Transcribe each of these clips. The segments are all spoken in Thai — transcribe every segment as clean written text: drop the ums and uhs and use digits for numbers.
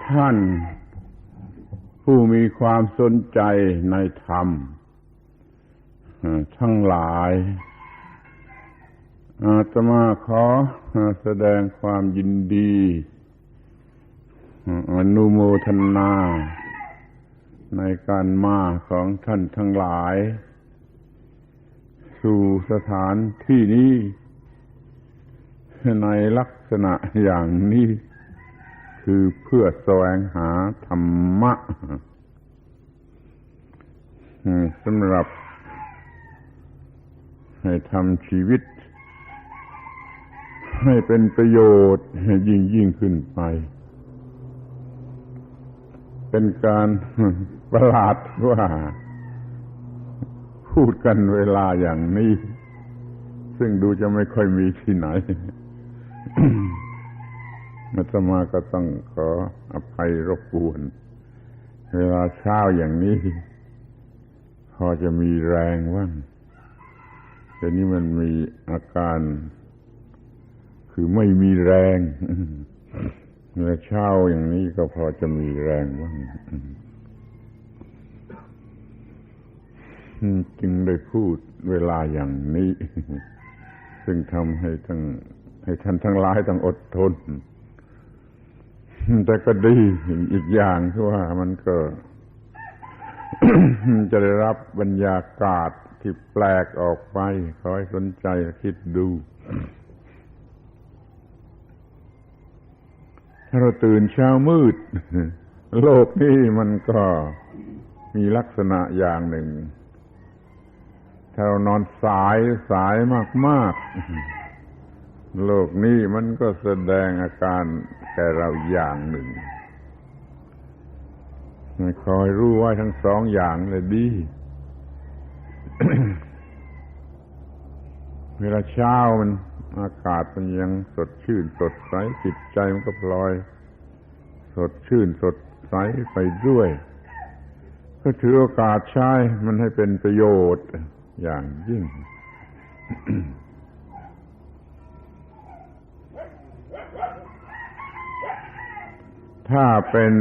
ท่านผู้มีความสนใจในธรรมทั้งหลายอาตมาขอแสดงความยินดีอนุโมทนาในการมาของท่านทั้งหลายสู่สถานที่นี้ในลักษณะอย่างนี้คือเพื่อแสวงหาธรรมะสำหรับให้ทำชีวิตให้เป็นประโยชน์ยิ่งขึ้นไปเป็นการประหลาดว่าพูดกันเวลาอย่างนี้ซึ่งดูจะไม่ค่อยมีที่ไหน อาตมาก็ต้องขออภัยรบกวนเวลาเช้าอย่างนี้พอจะมีแรงว่างแต่นี้มันมีอาการคือไม่มีแรงเมื่อเช้าอย่างนี้ก็พอจะมีแรงว่างจึงได้พูดเวลาอย่างนี้ซึ่งทำให้ท่านทั้งหลายต้องอดทนแต่ก็ดีอีกอย่างคือว่ามันก็ จะได้รับบรรยากาศที่แปลกออกไปขอให้สนใจคิดดูถ้าเราตื่นเช้ามืดโลกนี้มันก็มีลักษณะอย่างหนึ่งถ้าเรานอนสายมากๆโลกนี้มันก็แสดงอาการแก่เราอย่างหนึ่งคอยรู้ไว้ทั้งสองอย่างเลยดี เวลาเช้ามันอากาศมันยังสดชื่นสดใสจิตใจมันก็พลอยสดชื่นสดใสไปด้วยก็ถือโอกาสใช้มันให้เป็นประโยชน์อย่างยิ่ง ถ้าเป็น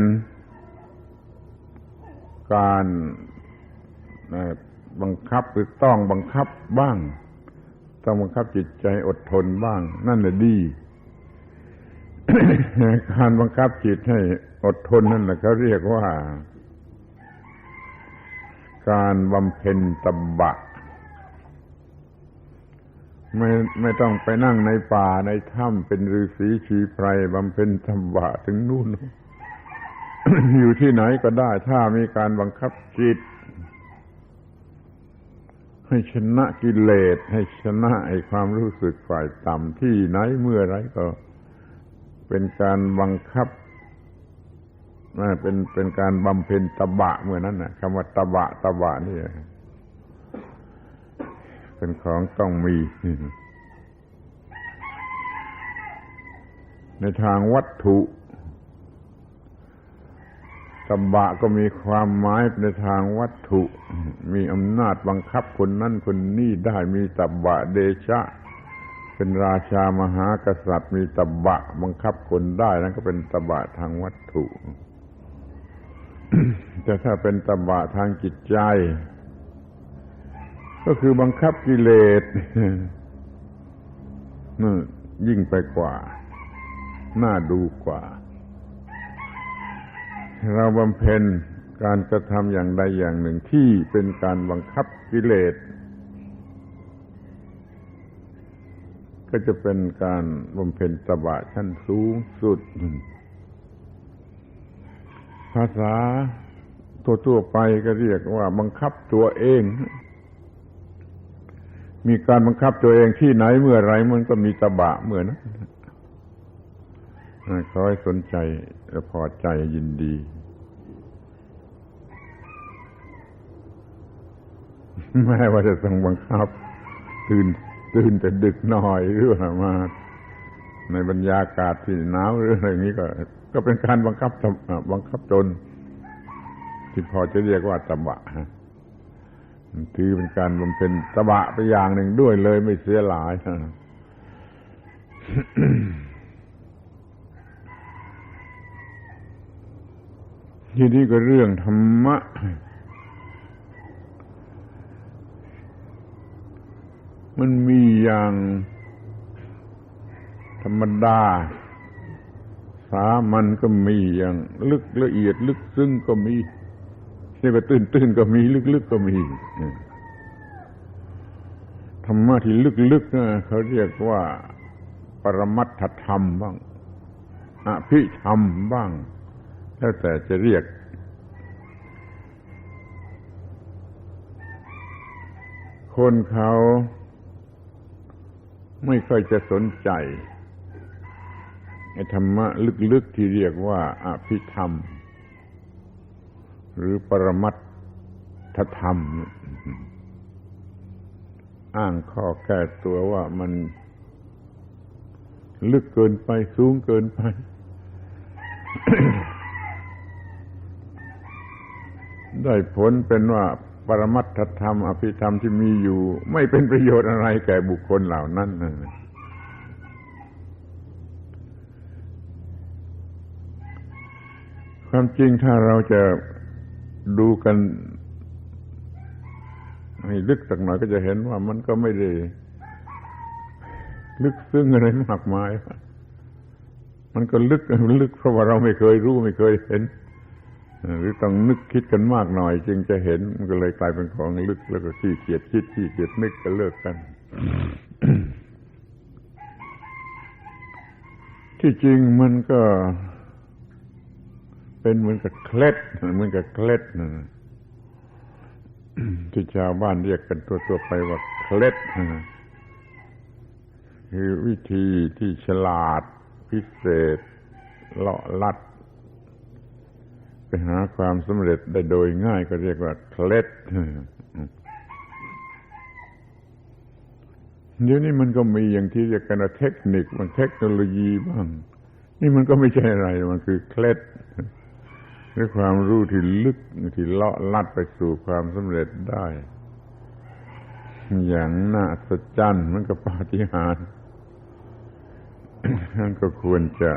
การบังคับหรือต้องบังคับบ้างต้องบังคับจิตใจอดทนบ้างนั่นแหละดี การบังคับจิตให้อดทนนั่นแหละเขาเรียกว่าการบำเพ็ญตบะไม่ต้องไปนั่งในป่าในถ้ำเป็นฤาษีชีไพรบำเพ็ญตบะถึงนู่น อยู่ที่ไหนก็ได้ถ้ามีการบังคับจิตให้ชนะกิเลสให้ชนะไอ้ความรู้สึกฝ่ายต่ำที่ไหนเมื่อไรก็เป็นการบังคับเป็นการบำเพ็ญตบะเมื่อนั้นน่ะคำว่าตบะนี่เป็นของต้องมีในทางวัตถุตบะก็มีความหมายในทางวัตถุมีอำนาจบังคับคนนั้นคนนี้ได้มีตบะเดชะเป็นราชามหากษัตริย์มีตบะบังคับคนได้นั่นก็เป็นตบะทางวัตถุ แต่ถ้าเป็นตบะทางจิตใจก็คือบังคับกิเลสนั่นยิ่งไปกว่าน่าดูกว่าเราบำเพ็ญการกระทำอย่างใดอย่างหนึ่งที่เป็นการบังคับกิเลสก็จะเป็นการบำเพ็ญตบะชั้นสูงสุดภาษาทั่วๆไปก็เรียกว่าบังคับตัวเองมีการบังคับตัวเองที่ไหนเมื่อไรมันก็มีตบะเมื่อนั้นขอให้สนใจและพอใจยินดีแม้ว่าจะต้องบังคับตื่นแต่ดึกหน่อยหรือว่ามาในบรรยากาศที่หนาวหรืออะไรอย่างนี้ก็เป็นการบังคับตนที่พอจะเรียกว่าตบะถือเป็นการบำเพ็ญตบะไปอย่างหนึ่งด้วยเลยไม่เสียหลาย ทีนี้ก็เรื่องธรรมะมันมีอย่างธรรมดาสามัญก็มีอย่างลึกละเอียดลึกซึ้งก็มีนี่ก็ตื้นๆก็มีลึกๆก็มีธรรมะที่ลึกๆนะเขาเรียกว่าปรมัตถธรรมบ้างอภิธรรมบ้างแล้วแต่จะเรียกคนเขาไม่ค่อยจะสนใจไอ้ธรรมะลึกๆที่เรียกว่าอภิธรรมหรือปรมัตถธรรมอ้างข้อแก้ตัวว่ามันลึกเกินไปสูงเกินไป ได้ผลเป็นว่าปรมัตถธรรมอภิธรรมที่มีอยู่ไม่เป็นประโยชน์อะไรแก่บุคคลเหล่านั้นความจริงถ้าเราจะดูกันให้ลึกสักหน่อยก็จะเห็นว่ามันก็ไม่ได้ลึกซึ้งอะไรมากมายมันก็ลึกเพราะว่าเราไม่เคยรู้ไม่เคยเห็นหรือต้องนึกคิดกันมากหน่อยจึงจะเห็นมันก็เลยกลายเป็นของลึกแล้วก็ขี้เกียจคิดขี้เกียจนึกก็เลิกกัน ที่จริงมันก็เป็นเหมือนกับเคล็ดนะที่ชาวบ้านเรียกกันทั่วๆไปว่าเคล็ดคือวิธีที่ฉลาดพิเศษเลาะลัดไปหาความสำเร็จได้โดยง่ายก็เรียกว่าเคล็ดเดี๋ยวนี้มันก็มีอย่างที่เรียกกันว่าเทคนิคบางเทคโนโลยีบ้างนี่มันก็ไม่ใช่อะไรมันคือเคล็ดหรือความรู้ที่ลึกที่เลาะลัดไปสู่ความสำเร็จได้อย่างน่าอัศจรรย์มันก็ปาฏิหาริย์นั่นก็ควรจะ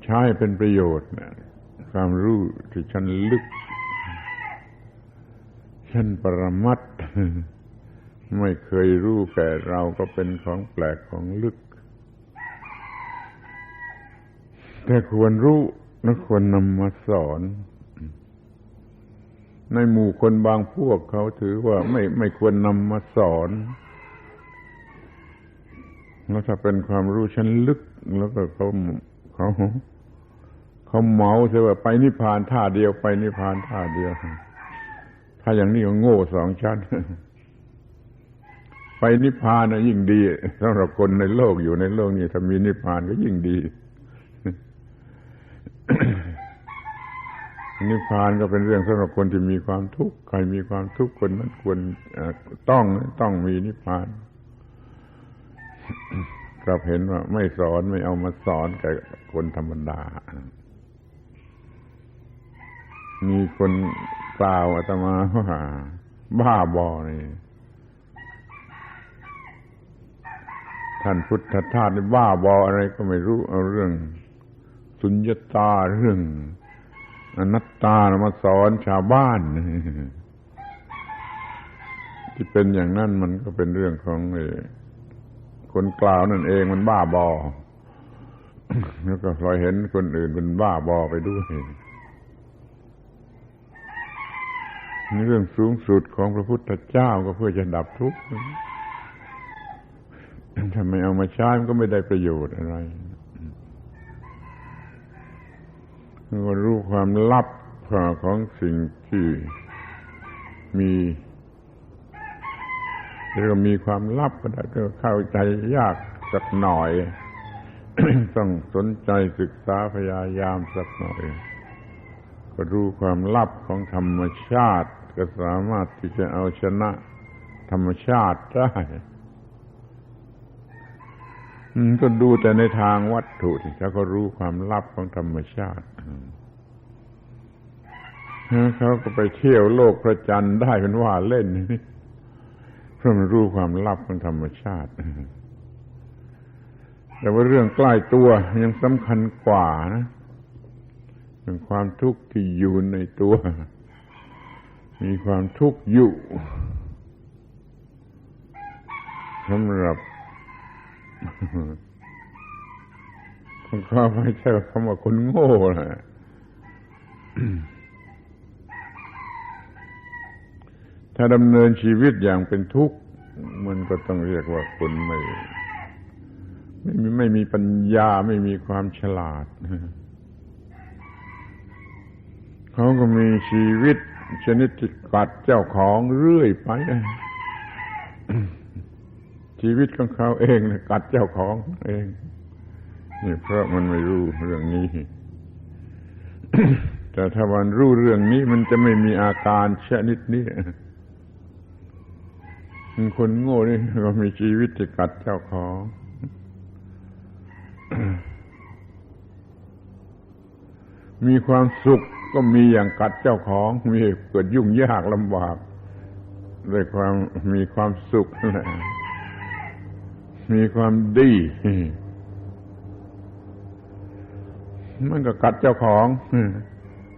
ใช้เป็นประโยชน์ความรู้ที่ชั้นลึกชั้นปรมัตถ์ไม่เคยรู้แก่เราก็เป็นของแปลกของลึกแต่ควรรู้และควรนำมาสอนในหมู่คนบางพวกเขาถือว่าไม่ควรนำมาสอนแล้วถ้าเป็นความรู้ชั้นลึกแล้วก็เขาเมาเสียว่าไปนิพพานท่าเดียวไปนิพพานท่าเดียวถ้าอย่างนี้ก็โง่สองชั้นไปนิพพานยิ่งดีสำหรับคนในโลกอยู่ในโลกนี้ถ้ามีนิพพานก็ยิ่งดี นิพพานก็เป็นเรื่องสำหรับคนที่มีความทุกข์ใครมีความทุกข์คนนั้นควรต้องมีนิพพานกลับเห็นว่าไม่สอนไม่เอามาสอนแก่คนธรรมดามีคนกล่าวอาตมาว่าบ้าบอนี่ท่านพุทธทาสนี่บ้าบออะไรก็ไม่รู้เอาเรื่องสุญญตาเรื่องอนัตตามาสอนชาวบ้านที่เป็นอย่างนั้นมันก็เป็นเรื่องของคนกล่าวนั่นเองมันบ้าบอแล้วก็พลอยเห็นคนอื่นเป็นบ้าบอไปด้วยนี่เรื่องสูงสุดของพระพุทธเจ้าก็เพื่อจะดับทุกข์ถ้าไม่เอามาใช้มันก็ไม่ได้ประโยชน์อะไรก็รู้ความลับของสิ่งที่มีเรียกว่ามีความลับก็ได้ก็เข้าใจยากสักหน่อย ต้องสนใจศึกษาพยายามสักหน่อยก็รู้ความลับของธรรมชาติก็สามารถที่จะเอาชนะธรรมชาติได้ก็ดูแต่ในทางวัตถุที่ถ้าเขารู้ความลับของธรรมชาติเขาก็ไปเที่ยวโลกพระจันทร์ได้เป็นว่าเล่นเพราะมันรู้ความลับของธรรมชาติแต่ว่าเรื่องใกล้ตัวยังสำคัญกว่านะ เป็นความทุกข์ที่อยู่ในตัวมีความทุกข์อยู่สำหรับก็ไม่ใช่คำว่าคนโง่นะถ้าดำเนินชีวิตอย่างเป็นทุกข์มันก็ต้องเรียกว่าคนไม่มีปัญญาไม่มีความฉลาดเขาก็มีชีวิตชนิดที่กัดเจ้าของเรื่อยไปชีวิตของเขาเองนะกัดเจ้าของเองนี่เพราะมันไม่รู้เรื่องนี้ แต่ถ้ามันรู้เรื่องนี้มันจะไม่มีอาการชนิดนี้คนโง่นี่ก็มีชีวิตที่กัดเจ้าของ มีความสุขก็มีอย่างกัดเจ้าของมีเกิดยุ่งยากลำบากด้วยความมีความสุขนั่นแหละมีความดีมันก็กัดเจ้าของ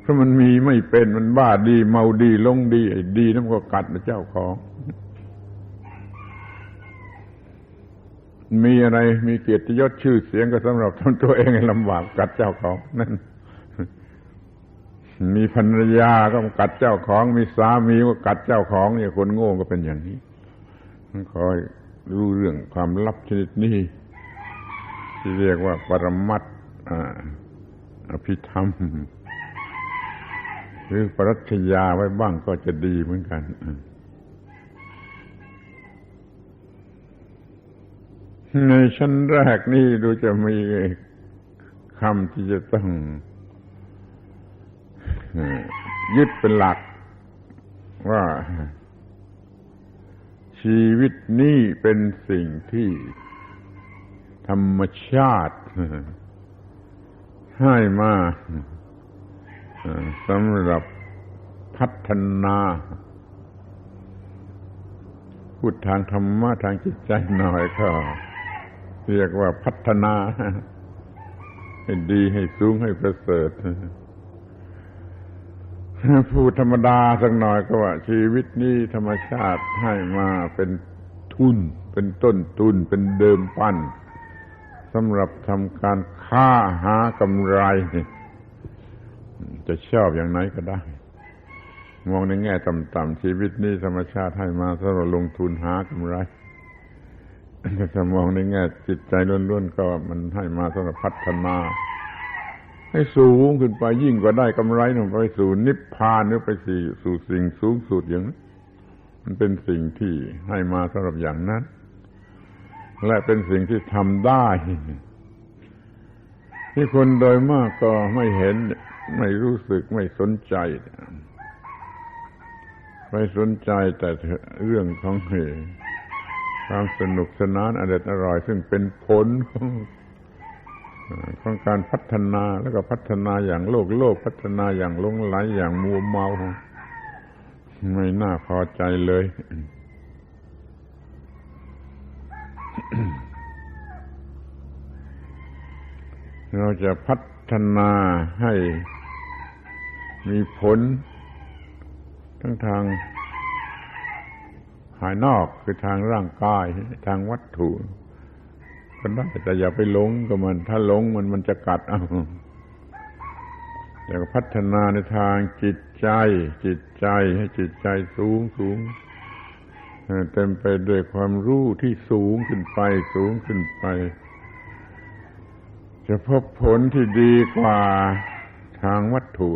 เพราะมันมีไม่เป็นมันบ้าดีเมาดีหลงดีไอ้ดีนั่นก็กัดเจ้าของมีอะไรมีเกียรติยศชื่อเสียงก็สำหรับทำตัวเองให้ลำบากกัดเจ้าของนั่นมีภรรยาก็กัดเจ้าของมีสามีก็กัดเจ้าของเนี่ยคนโง่ก็เป็นอย่างนี้คอยรู้เรื่องความลับชนิดนี้ที่เรียกว่าปรมัตถ์อภิธรรมหรือปรัชญาไว้บ้างก็จะดีเหมือนกันในชั้นแรกนี่ดูจะมีคำที่จะต้องยึดเป็นหลักว่าชีวิตนี้เป็นสิ่งที่ธรรมชาติให้มาสำหรับพัฒนาพูดทางธรรมะทางจิตใจหน่อยก็เรียกว่าพัฒนาให้ดีให้สูงให้ประเสริฐพูดธรรมดาสักหน่อยก็ว่าชีวิตนี้ธรรมชาติให้มาเป็นทุนเป็นต้นทุนเป็นเดิมพันสำหรับทำการค้าหากำไรจะชอบอย่างไหนก็ได้มองในแง่ต่ำๆชีวิตนี้ธรรมชาติให้มาสำหรับลงทุนหากำไรถ้ามองในแง่จิตใจล้วนๆก็มันให้มาสำหรับพัฒนาให้สูงขึ้นไปยิ่งกว่าได้กำไรลงไปสู่นิพพานหรือไปสู่สิ่งสูงสุดอย่างนั้นมันเป็นสิ่งที่ให้มาสำหรับอย่างนั้นและเป็นสิ่งที่ทำได้ที่คนโดยมากก็ไม่เห็นไม่รู้สึกไม่สนใจไม่สนใจแต่เรื่องของความสนุกสนานอร่อยซึ่งเป็นผลของการพัฒนาแล้วก็พัฒนาอย่างโลกพัฒนาอย่างหลงไหลอย่างมัวเมาไม่น่าพอใจเลย เราจะพัฒนาให้มีผลทั้งทางภายนอกคือทางร่างกายทางวัตถุก็ได้แต่อย่าไปหลงกับมันถ้าหลงมันจะกัดเอาอยากพัฒนาในทางจิตใจให้จิตใจสูงเต็มไปด้วยความรู้ที่สูงขึ้นไปจะพบผลที่ดีกว่าทางวัตถุ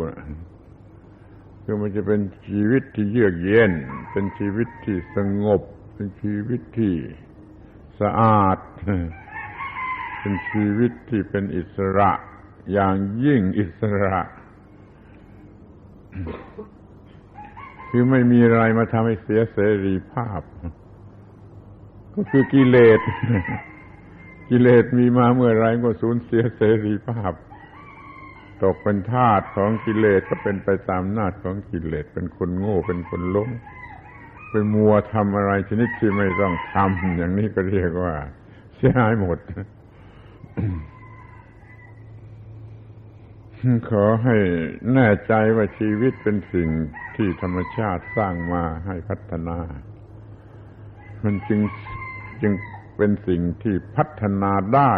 คือมันจะเป็นชีวิตที่เยือกเย็นเป็นชีวิตที่สงบเป็นชีวิตที่สะอาดเป็นชีวิตที่เป็นอิสระอย่างยิ่งอิสระคือไม่มีอะไรมาทำให้เสียเสรีภาพก็คือกิเลสมีมาเมื่อไรก็สูญเสียเสรีภาพตกเป็นทาสของกิเลสก็เป็นไปตามอำนาจของกิเลสเป็นคนโง่เป็นคนหลงไปมัวทำอะไรชนิดที่ไม่ต้องทำอย่างนี้ก็เรียกว่าเสียหายหมด ขอให้แน่ใจว่าชีวิตเป็นสิ่งที่ธรรมชาติสร้างมาให้พัฒนามันจึงเป็นสิ่งที่พัฒนาได้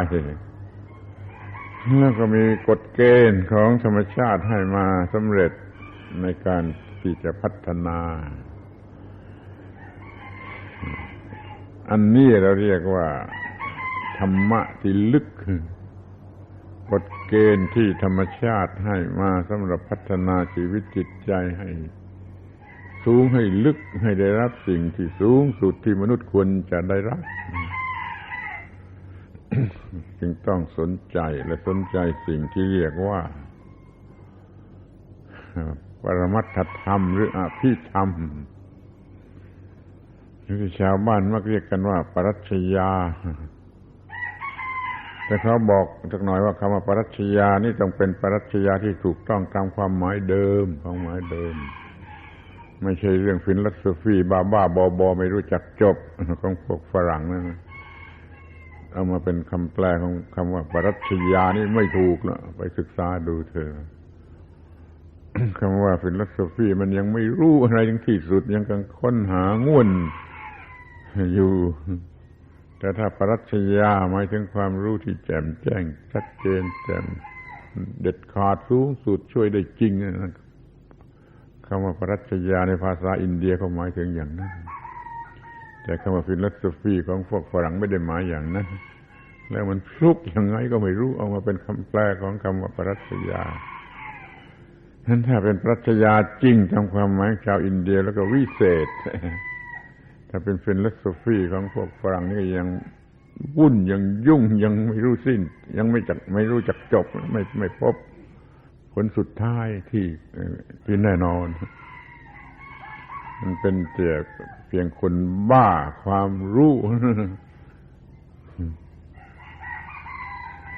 แล้วก็มีกฎเกณฑ์ของธรรมชาติให้มาสำเร็จในการที่จะพัฒนาอันนี้เราเรียกว่าธรรมะที่ลึกกฎเกณฑ์ที่ธรรมชาติให้มาสำหรับพัฒนาชีวิตจิตใจให้สูงให้ลึกให้ได้รับสิ่งที่สูงสุดที่มนุษย์ควรจะได้รับ จึงต้องสนใจและสนใจสิ่งที่เรียกว่าปรมัตถธรรมหรืออภิธรรมที่ชาวบ้านมักเรียกกันว่าปรัชญาแต่เขาบอกสักหน่อยว่าคำว่าปรัชญานี่ต้องเป็นปรัชญาที่ถูกต้องตามความหมายเดิมของหมายเดิมไม่ใช่เรื่องฟิลโซฟีบ้าๆบอๆไม่รู้จักจบของพวกฝรั่งนั่นเอามาเป็นคำแปลของคำว่าปรัชญานี่ไม่ถูกนะไปศึกษาดูเถอะ คำว่าฟิลโซฟีมันยังไม่รู้อะไรถึงที่สุดยังกำลังค้นหาง่วนอยู่แต่ถ้าปรัชญาหมายถึงความรู้ที่แจ่มแจ้งชัดเจนแจ่มเด็ดขาดสูงสุดช่วยได้จริงนะคำว่าปรัชญาในภาษาอินเดียเขาหมายถึงอย่างนั้นแต่คำว่าฟิลโซฟีของพวกฝรั่งไม่ได้หมายอย่างนั้นแล้วมันฟลุกยังไงก็ไม่รู้เอามาเป็นคำแปลของคำว่าปรัชญานั้นถ้าเป็นปรัชญาจริงตามความหมายชาวอินเดียแล้วก็วิเศษถ้าเป็นฟิลโซฟีของพวกฝรั่งนี่ยังวุ่นยังยุ่งยังไม่รู้สิ้นยังไม่รู้จักจบไม่พบผลสุดท้ายที่แน่นอนมันเป็นเพียงคนบ้าความรู้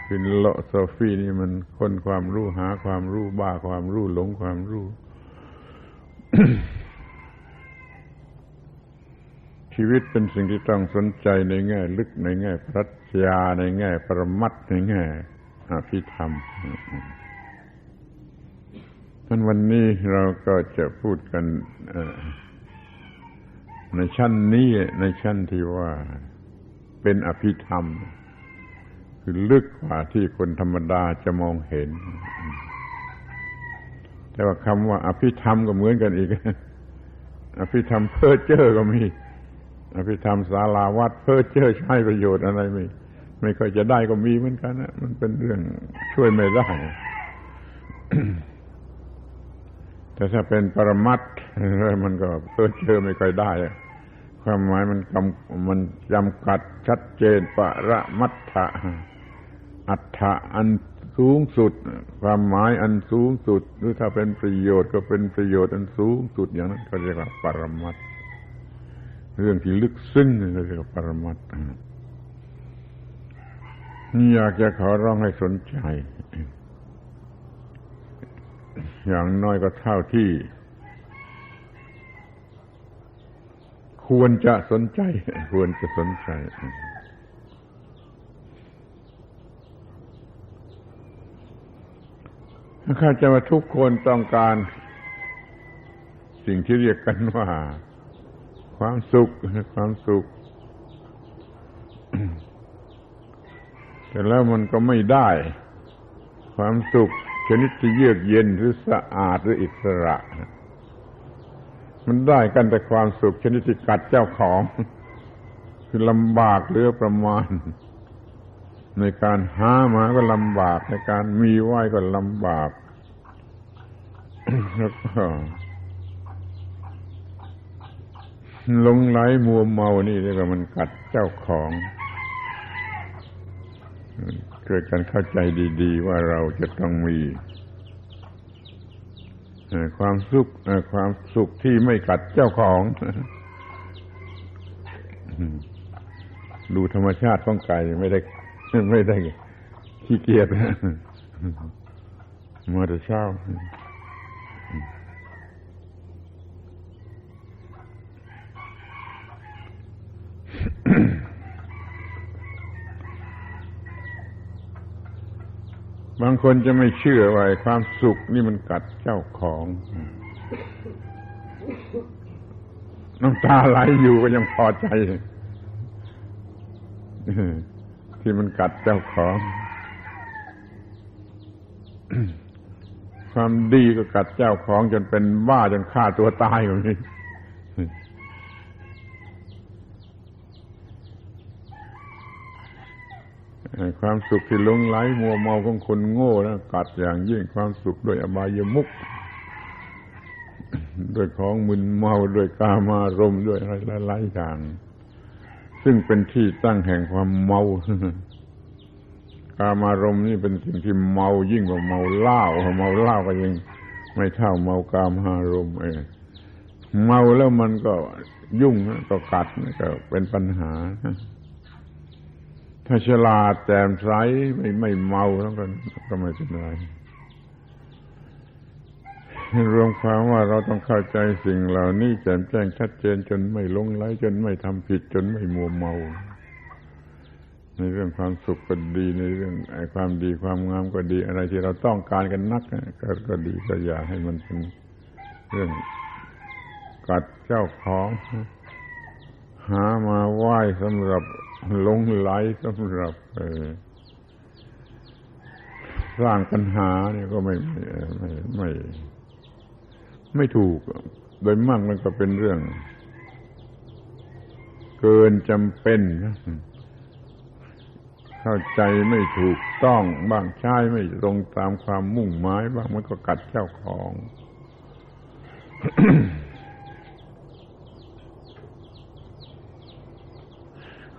ฟิลโซฟีนี่มันคนความรู้หาความรู้บ้าความรู้หลงความรู้ ชีวิตเป็นสิ่งที่ต้องสนใจในแง่ลึกในแง่ปรัชญาในแง่ปรมัตถ์ในแง่อภิธรรมวันนี้เราก็จะพูดกันในชั้นนี้ในชั้นที่ว่าเป็นอภิธรรมคือลึกกว่าที่คนธรรมดาจะมองเห็นแต่ว่าคำว่าอภิธรรมก็เหมือนกันอีกอภิธรรมเพ้อเจ้อก็มีอภิธรรมศาลาวัดเพ้อเจ้อใช้ประโยชน์อะไรไม่ค่อยจะได้ก็มีเหมือนกันนะมันเป็นเรื่องช่วยไม่ได้ แต่ถ้าเป็นปรมัตถ์มันก็เพ้อเจ้อไม่ค่อยได้ความหมายมันจำกัดชัดเจนปรมัตถะอัตถะอันสูงสุดความหมายอันสูงสุดหรือถ้าเป็นประโยชน์ก็เป็นประโยชน์อันสูงสุดอย่างนั้นก็เรียกว่าปรมัตถ์เรื่องที่ลึกซึ้งเรียกว่าปรมัตถ์นี่อยากจะขอร้องให้สนใจอย่างน้อยก็เท่าที่ควรจะสนใจเข้าใจว่าทุกคนต้องการสิ่งที่เรียกกันว่าความสุขแต่แล้วมันก็ไม่ได้ความสุขชนิดที่เยือกเย็นหรือสะอาดหรืออิสระมันได้กันแต่ความสุขชนิดที่กัดเจ้าของคือลำบากเหลือประมาณในการหามาก็ลำบากในการมีไว้ก็ลำบาก แล้วก็หลงไหลมัวเมานี่เรียกว่ามันกัดเจ้าของเกิดการเข้าใจดีๆว่าเราจะต้องมีความสุขที่ไม่กัดเจ้าของดูธรรมชาติของไก่ไม่ได้ขี้เกียจมาแต่เช้า บางคนจะไม่เชื่อว่าความสุขนี่มันกัดเจ้าของน้ำตาไหลอยู่ก็ยังพอใจที่มันกัดเจ้าของความดีก็กัดเจ้าของจนเป็นบ้าจนฆ่าตัวตายอย่างนี้ความสุขที่หลงไหลมัวเมาของคนโง่นะกัดอย่างยิ่งความสุขโดยอบายมุขด้วยของมึนเมาด้วยกามารมณ์ด้วยอะไรหลายๆอย่างซึ่งเป็นที่ตั้งแห่งความเมากามารมณ์นี่เป็นสิ่งที่เมายิ่งกว่าเมาเหล้าก็ยังไม่เท่าเมากามารมณ์เมาแล้วมันก็ยุ่งก็กัดก็เป็นปัญหาถ้าฉลาดแจ่มใสไม่เมาแล้วก็ไม่เป็นไรรวมความว่าเราต้องเข้าใจสิ่งเหล่านี้แจ่มแจ้งชัดเจนจนไม่หลงไหลจนไม่ทำผิดจนไม่มัวเมาในเรื่องความสุขก็ดีในเรื่องความดีความงามก็ดีอะไรที่เราต้องการกันนักก็ดีก็อย่าให้มันเป็นเรื่องกัดเจ้าของหามาไหว้สำหรับหลงไหลสำหรับสร้างปัญหาเนี่ยก็ไม่ถูกโดยมากมันก็เป็นเรื่องเกินจำเป็นเข้าใจไม่ถูกต้องบ้างใช้ไม่ตรงตามความมุ่งหมายบ้างมันก็กัดเจ้าของ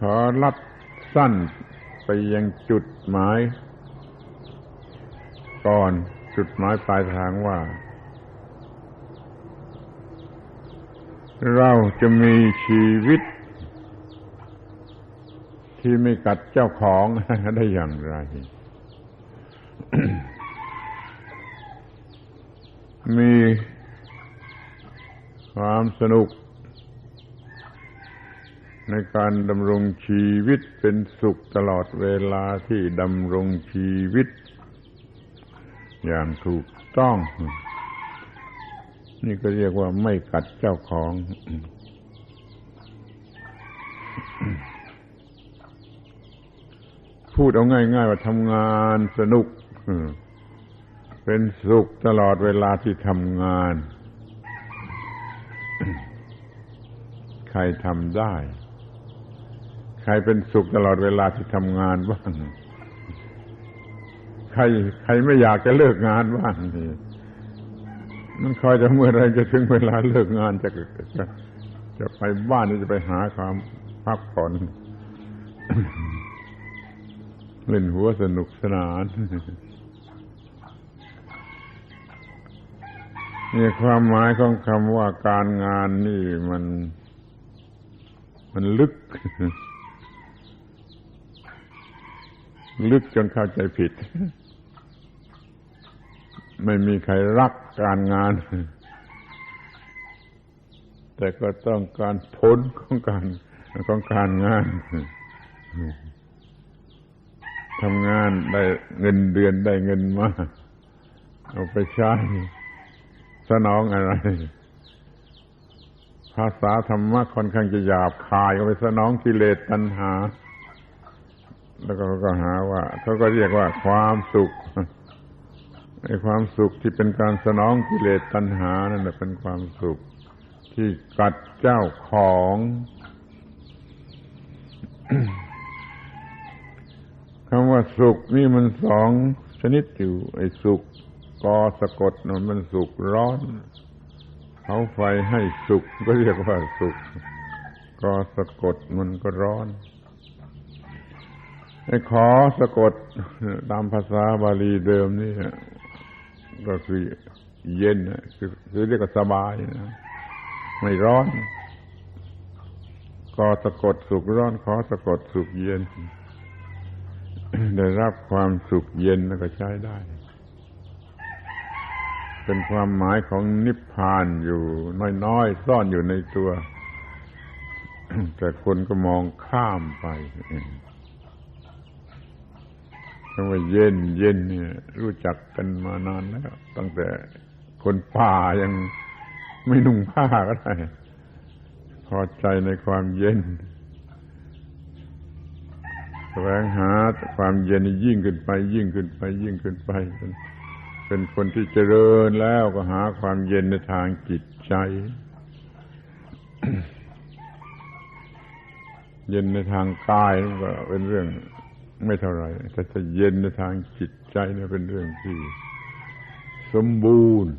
ขอลัดสั้นไปยังจุดหมายก่อนจุดหมายปลายทางว่าเราจะมีชีวิตที่ไม่กัดเจ้าของได้อย่างไร มีความสนุกในการดำรงชีวิตเป็นสุขตลอดเวลาที่ดำรงชีวิตอย่างถูกต้องนี่ก็เรียกว่าไม่กัดเจ้าของพูดเอาง่ายๆว่าทำงานสนุกเป็นสุขตลอดเวลาที่ทำงานใครทำได้ใครเป็นสุขตลอดเวลาที่ทำงานบ้างใครไม่อยากจะเลิกงานบ้างนี่มันคอยจะเมื่อไรจะถึงเวลาเลิกงานจะไปบ้านหรือจะไปหาความพักผ่อนเล่นหัวสนุกสนานนี่ความหมายของคำว่าการงานนี่มันลึกจนเข้าใจผิดไม่มีใครรักการงานแต่ก็ต้องการผลของการงานทำงานได้เงินเดือนได้เงินมาเอาไปใช้สนองอะไรภาษาธรรมะค่อนข้างจะหยาบคายเอาไปสนองกิเลสตัณหาแล้วก็หาว่าเขาก็เรียกว่าความสุขไอ้ความสุขที่เป็นการสนองกิเลสตัณหานั่นแหละเป็นความสุขที่กัดเจ้าของ คำว่าสุขนี่มันสองชนิดอยู่ไอ้สุขกอสะกดมันสุขร้อนเผาไฟให้สุขก็เรียกว่าสุขกอสะกดมันก็ร้อนไอ้ขอสะกดตามภาษาบาลีเดิมนี่ก็คือเย็นคือเรียกว่าสบายนะไม่ร้อนกอสะกดสุขร้อนขอสะกดสุขเย็นได้รับความสุขเย็นแล้วก็ใช้ได้เป็นความหมายของนิพพานอยู่น้อยๆซ่อนอยู่ในตัว แต่คนก็มองข้ามไป คำว่าเย็นเย็นเนี่ยรู้จักกันมานานแล้วตั้งแต่คนป่ายังไม่นุ่งผ้าก็ได้พอใจในความเย็นแสวงหาความเย็นยิ่งขึ้นไปยิ่งขึ้นไปยิ่งขึ้นไปเป็นคนที่เจริญแล้วก็หาความเย็นในทางจิตใจ เย็นในทางกายก็เป็นเรื่องไม่เท่าไหร่แต่จะเย็นในทางจิตใจเนี่ยเป็นเรื่องที่สมบูรณ์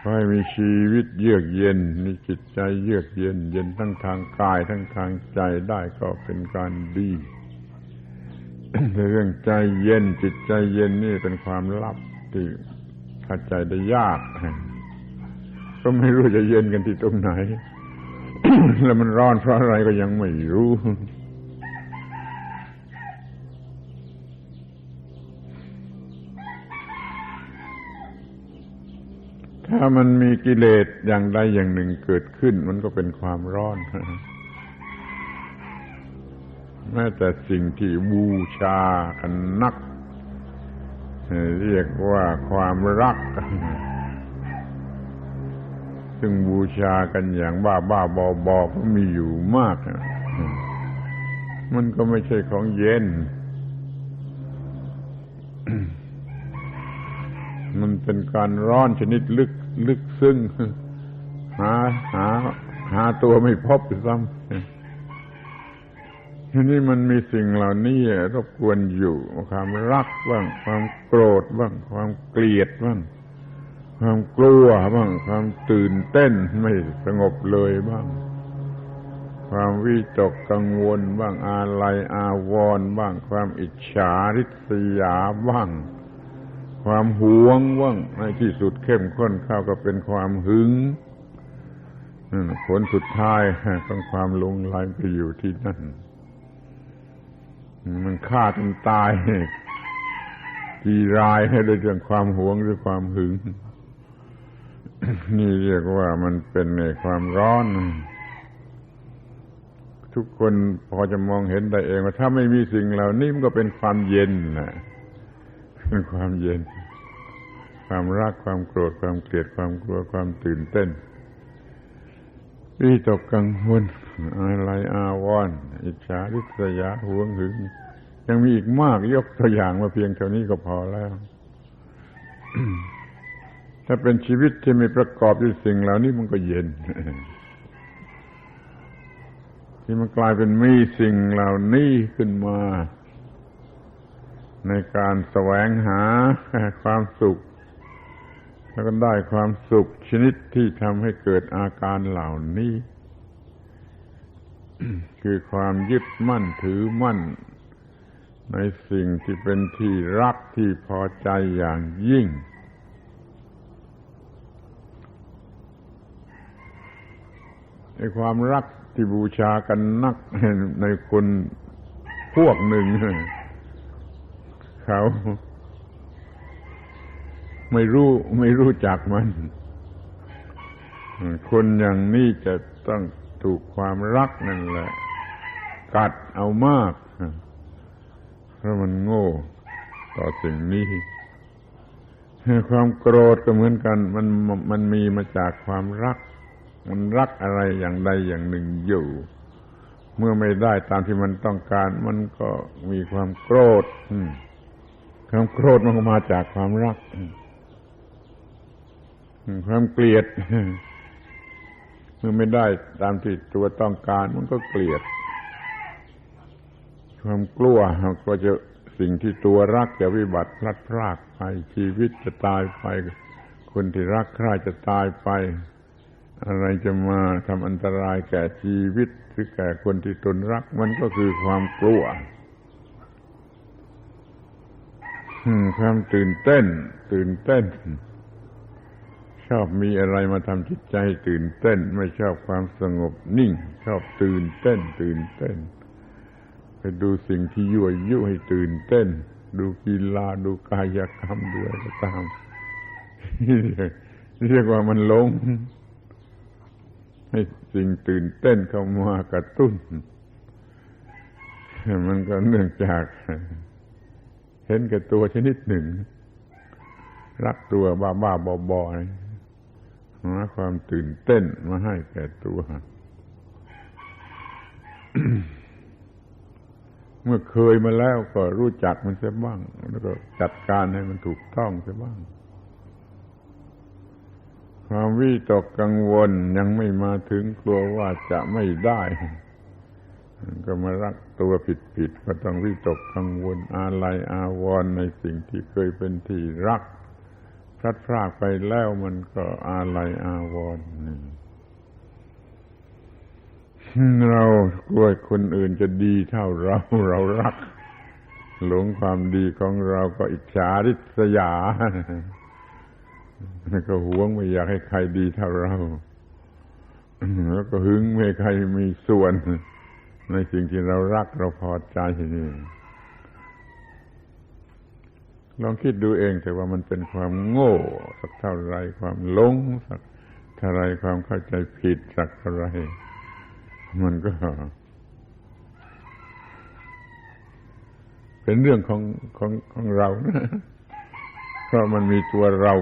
ขอให้มีชีวิตเยือกเย็นมีจิตใจเยือกเย็นเย็นทั้งทางกายทั้งทางใจได้ก็เป็นการดี แต่เรื่องใจเย็นจิตใจเย็นนี่เป็นความลับที่เข้าใจได้ยากก็ไม่รู้จะเย็นกันที่ตรงไหน แล้วมันร้อนเพราะอะไรก็ยังไม่รู้ถ้ามันมีกิเลสอย่างใดอย่างหนึ่งเกิดขึ้นมันก็เป็นความร้อนแม้แต่สิ่งที่บูชากันนักเรียกว่าความรักซึ่งบูชากันอย่างบ้าๆบอๆก็มีอยู่มากมันก็ไม่ใช่ของเย็นมันเป็นการร้อนชนิดลึกซึ้งหาตัวไม่พบซ้ำทีนี้มันมีสิ่งเหล่านี้รบกวนอยู่ความรักบ้างความโกรธบ้างความเกลียดบ้างความกลัวบ้างความตื่นเต้นไม่สงบเลยบ้างความวิตกกังวลบ้างอาลัยอาวรณ์บ้างความอิจฉาริษยาบ้างความหวงบ้างในที่สุดเข้มข้นเข้าก็เป็นความหึงผลสุดท้ายของความหลงไหลไปอยู่ที่นั่นมันฆ่ากันตายกี่รายให้ด้วยเรื่องความหวงหรือความหึงนี่เรียกว่ามันเป็นความร้อนทุกคนพอจะมองเห็นได้เองว่าถ้าไม่มีสิ่งเหล่านี้มันก็เป็นความเย็นนะเป็นความเย็นความรักความโกรธความเกลียดความกลัวความตื่นเต้นวิตกกังวลอะไรอาวรณ์อิจฉาริษยาหวงหึงยังมีอีกมากยกตัวอย่างมาเพียงเท่านี้ก็พอแล้ว ถ้าเป็นชีวิตที่ไม่ประกอบด้วยสิ่งเหล่านี้มันก็เย็น ที่มันกลายเป็นมีสิ่งเหล่านี้ขึ้นมาในการแสวงหาความสุขแล้วก็ได้ความสุขชนิดที่ทำให้เกิดอาการเหล่านี้ คือความยึดมั่นถือมั่นในสิ่งที่เป็นที่รักที่พอใจอย่างยิ่งในความรักที่บูชากันนักในคนพวกหนึ่งเขาไม่รู้จักมันคนอย่างนี้จะต้องถูกความรักนั่นแหละกัดเอามากเพราะมันโง่ต่อสิ่งนี้ความโกรธก็เหมือนกันมันมีมาจากความรักมันรักอะไรอย่างใดอย่างหนึ่งอยู่เมื่อไม่ได้ตามที่มันต้องการมันก็มีความโกรธความโกรธมันก็มาจากความรักความเกลียดเมื่อไม่ได้ตามที่ตัวต้องการมันก็เกลียดความกลัวก็จะสิ่งที่ตัวรักจะวิบัติพลัดพรากไปชีวิตจะตายไปคนที่รักใคร่จะตายไปอะไรจะมาทำอันตรายแก่ชีวิตหรือแก่คนที่ตนรักมันก็คือความกลัวความตื่นเต้นชอบมีอะไรมาทำจิตใจตื่นเต้นไม่ชอบความสงบนิ่งชอบตื่นเต้นไปดูสิ่งที่ยั่วยุให้ตื่นเต้นดูกีฬาดูกายกรรมดูอะไรก็ตามเรียกว่ามันหลงให้สิ่งตื่นเต้นเข้ามากระตุ้นมันก็เนื่องจาก เห็นแก่ตัวชนิดหนึ่งรักตัวบ้าๆบอๆหาความตื่นเต้นมาให้แก่ตัว เมื่อเคยมาแล้วก็รู้จักมันเสียบ้างแล้วก็จัดการให้มันถูกต้องเสียบ้างความวิตกกังวลยังไม่มาถึงกลัวว่าจะไม่ได้ก็มารักตัวผิดก็ต้องวิตกกังวลอาลัยอาวรณ์ในสิ่งที่เคยเป็นที่รักพลัดพรากไปแล้วมันก็อาลัยอาวรณ์เรากลัวคนอื่นจะดีเท่าเรารักหลงความดีของเราก็อิจฉาริษยาก็หวงไม่อยากให้ใครดีเท่าเราแล้วก็หึงไม่ให้ใครมีส่วนในสิ่งที่เรารักเราพอใจนี่ลองคิดดูเองแต่ว่ามันเป็นความโง่สักเท่าไรความหลงสักเท่าไรความเข้าใจผิดสักเท่าไรมันก็เป็นเรื่องของเรานะเพราะมันมีตัวเรา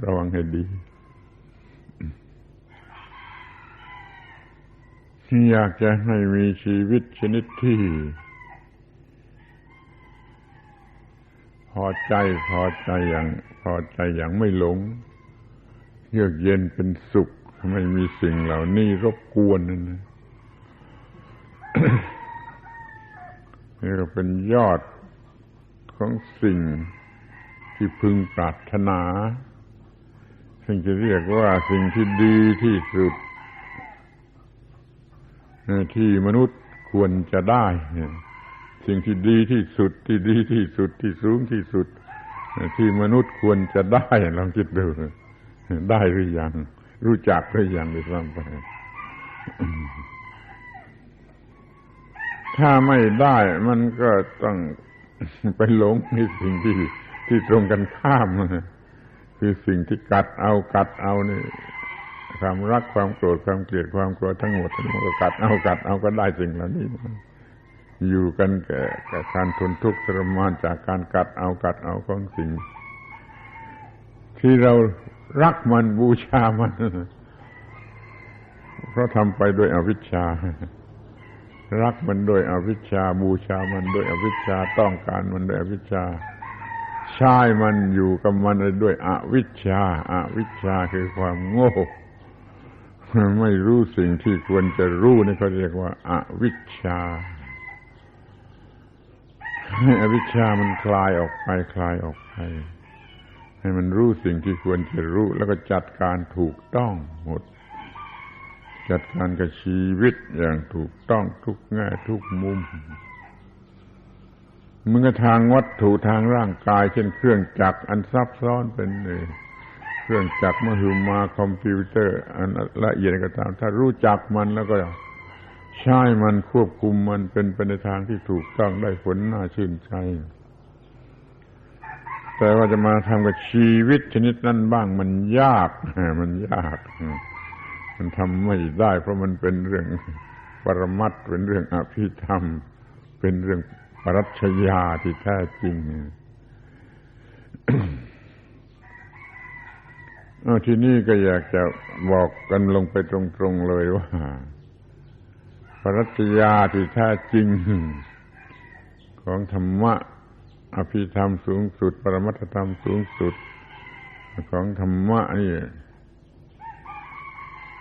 ระวังให้ดีอยากจะให้มีชีวิตชนิดที่พอใจอย่างไม่หลงเยือกเย็นเป็นสุขไม่มีสิ่งเหล่านี้รบกวนนั่นนะ นี่ก็เป็นยอดของสิ่งที่พึงปรารถนาซึ่งจะเรียกว่าสิ่งที่ดีที่สุดที่มนุษย์ควรจะได้สิ่งที่ดีที่สุดที่สูงที่สุดที่มนุษย์ควรจะได้ลองคิดดูได้หรือยังรู้จักหรือยังด้วยซ้ำไปถ้าไม่ได้มันก็ต้องไปหลงในสิ่งที่ตรงกันข้ามคือสิ่งที่กัดเอานี่ความรักความโกรธความเกลียดความกลัวทั้งหมดมันก็กัดเอาก็ได้สิ่งเหล่านี้อยู่กันแก่การทนทุกข์ทรมานจากการกัดเอาของสิ่งที่เรารักมันบูชามันเพราะทำไปโดยอวิชชารักมันโดยอวิชชาบูชามันโดยอวิชชาต้องการมันโดยอวิชชาใช้มันอยู่กับมันด้วยอวิชชาคือความโง่ไม่รู้สิ่งที่ควรจะรู้นี่เขาเรียกว่าอวิชชาให้อวิชชามันคลายออกไปให้มันรู้สิ่งที่ควรจะรู้แล้วก็จัดการถูกต้องหมดจัดการกับชีวิตอย่างถูกต้องทุกแง่ทุกมุมมันก็ทางวัตถุทางร่างกายเช่นเครื่องจักรอันซับซ้อนเป็นเครื่องจักรมหึมาคอมพิวเตอร์อันละเอียดก็ตามถ้ารู้จักมันแล้วก็ใช้มันควบคุมมันเป็นไปในทางที่ถูกต้องได้ผลน่าชื่นใจแต่ว่าจะมาทำกับชีวิตชนิดนั้นบ้างมันยากมันทำไม่ได้เพราะมันเป็นเรื่องปรมัตถ์เป็นเรื่องอภิธรรมเป็นเรื่องปรัชญาที่แท้จริงที่นี่ก็อยากจะบอกกันลงไปตรงๆเลยว่าปรัชญาที่แท้จริงของธรรมะอภิธรรมสูงสุดปรมัตถธรรมสูงสุดของธรรมะนี่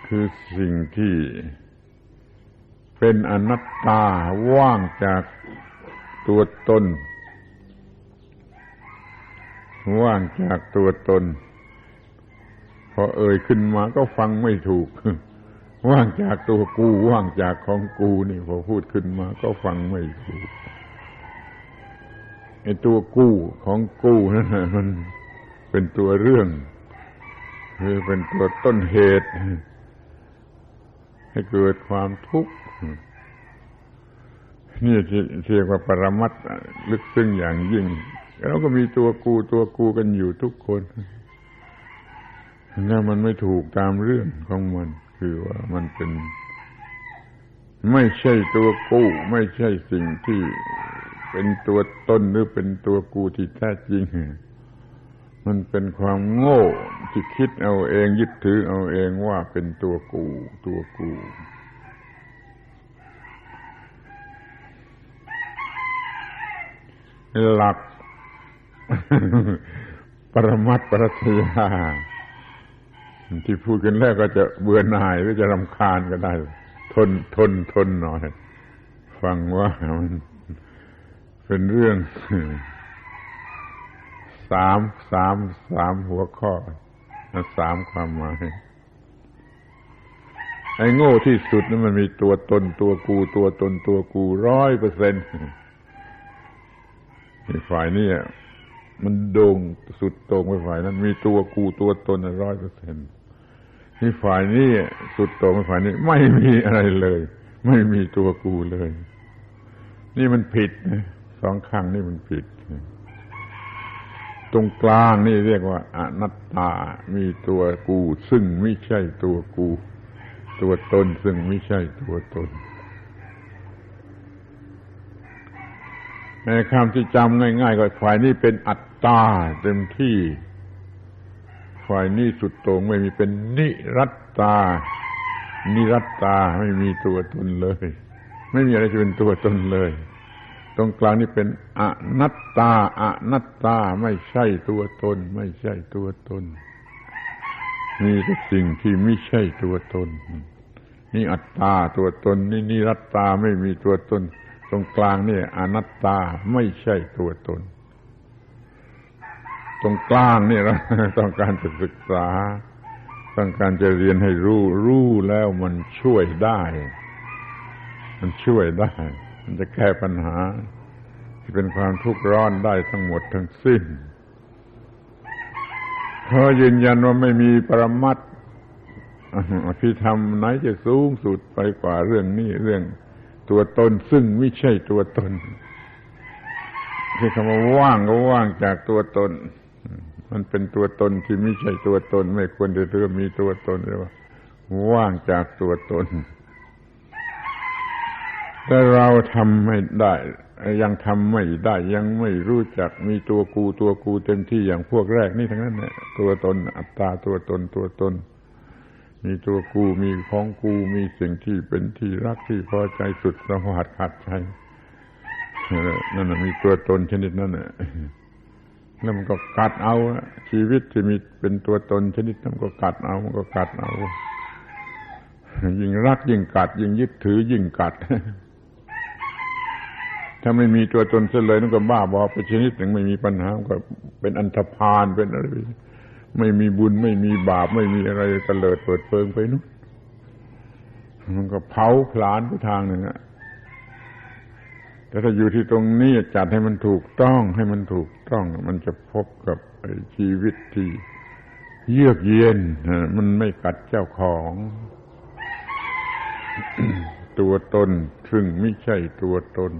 คือสิ่งที่เป็นอนัตตาว่างจากตัวตนพอเอ่ยขึ้นมาก็ฟังไม่ถูกว่างจากตัวกูว่างจากของกูนี่พอพูดขึ้นมาก็ฟังไม่ถูกไอ้ตัวกูของกูนั่นน่ะมันเป็นตัวเรื่องคือเป็นตัวต้นเหตุให้เกิดความทุกข์นี่เรียกว่าปรมัตถ์ลึกซึ้งอย่างยิ่งเราก็มีตัวกูกันอยู่ทุกคนถ้ามันไม่ถูกตามเรื่องของมันคือว่ามันเป็นไม่ใช่ตัวกูไม่ใช่สิ่งที่ เป็นตัวตนหรือเป็นตัวกูที่แท้จริงมันเป็นความโง่ที่คิดเอาเองยึดถือเอาเองว่าเป็นตัวกูหลักปรมัตถ์ปรัชญาที่พูดกันแล้วก็จะเบื่อหน่ายหรือจะรำคาญก็ได้ทนหน่อยฟังว่ามันเป็นเรื่องสามหัวข้อสามความหมายไอ้โง่ที่สุดนั้นมันมีตัวตนตัวกูตัวตนตัวกู 100%ที่ฝ่ายนี้มันโด่งสุดโต่งไปฝ่ายนั้นมีตัวกูตัวตน 100%ที่ฝ่ายนี้สุดโต่งไปฝ่ายนี้ไม่มีอะไรเลยไม่มีตัวกูเลยนี่มันผิดนะสองข้างนี่มันผิดตรงกลางนี่เรียกว่าอนัตตามีตัวกูซึ่งไม่ใช่ตัวกูตัวตนซึ่งไม่ใช่ตัวตนในคำที่จำง่ายๆก็ฝ่ายนี้เป็นอัตตาเต็มที่ฝ่ายนี้สุดโต่งไม่มีเป็นนิรัตตาไม่มีตัวตนเลยไม่มีอะไรจะเป็นตัวตนเลยตรงกลางนี่เป็นอนัตตาไม่ใช่ตัวตนไม่ใช่ตัวตนมีแต่สิ่งที่ไม่ใช่ตัวตนนี่อัตตาตัวตนนี่นิรัตตาไม่มีตัวตนตรงกลางนี่อนัตตาไม่ใช่ตัวตนตรงกลางนี่เราต้องการจะศึกษาต้องการจะเรียนให้รู้แล้วมันช่วยได้มันจะแก้ปัญหาที่เป็นความทุกข์ร้อนได้ทั้งหมดทั้งสิ้นเพราะยืนยันว่าไม่มีปรมัตถ์อภิธรรมไหนจะสูงสุดไปกว่าเรื่องนี้เรื่องตัวตนซึ่งไม่ใช่ตัวตนที่คำว่าว่างก็ว่างจากตัวตนมันเป็นตัวตนที่ไม่ใช่ตัวตนไม่ควรจะถือมีตัวตนเรียกว่าว่างจากตัวตนแต่เราทำไม่ได้ยังทำไม่ได้ยังไม่รู้จักมีตัวกูเต็มที่อย่างพวกแรกนี่ทั้งนั้นเนี่ยตัวตนอัตตาตัวตนมีตัวกูมีของกูมีสิ่งที่เป็นที่รักที่พอใจสุดสวัสดิ์ขัดใจนั่นน่ะมีตัวตนชนิดนั้นน่ะแล้วมันก็กัดเอาชีวิตที่มีเป็นตัวตนชนิดนั้นก็กัดเอามันก็กัดเอายิ่งรักยิ่งกัดยิ่งยึดถือยิ่งกัดถ้าไม่มีตัวตนเสียเลยนั่นก็บ้าบอไปชนิดหนึ่งไม่มีปัญหาก็เป็นอันธพาลเป็นอะไรไม่มีบุญไม่มีบาปไม่มีอะไรเตลิดเปิดเปิงไปนู่นมันก็เผาผลาญไปทางหนึ่งแต่ถ้าอยู่ที่ตรงนี้จัดให้มันถูกต้องมันจะพบกับชีวิตที่เยือกเย็นมันไม่กัดเจ้าของ ตัวตนซึ่งไม่ใช่ตัวตน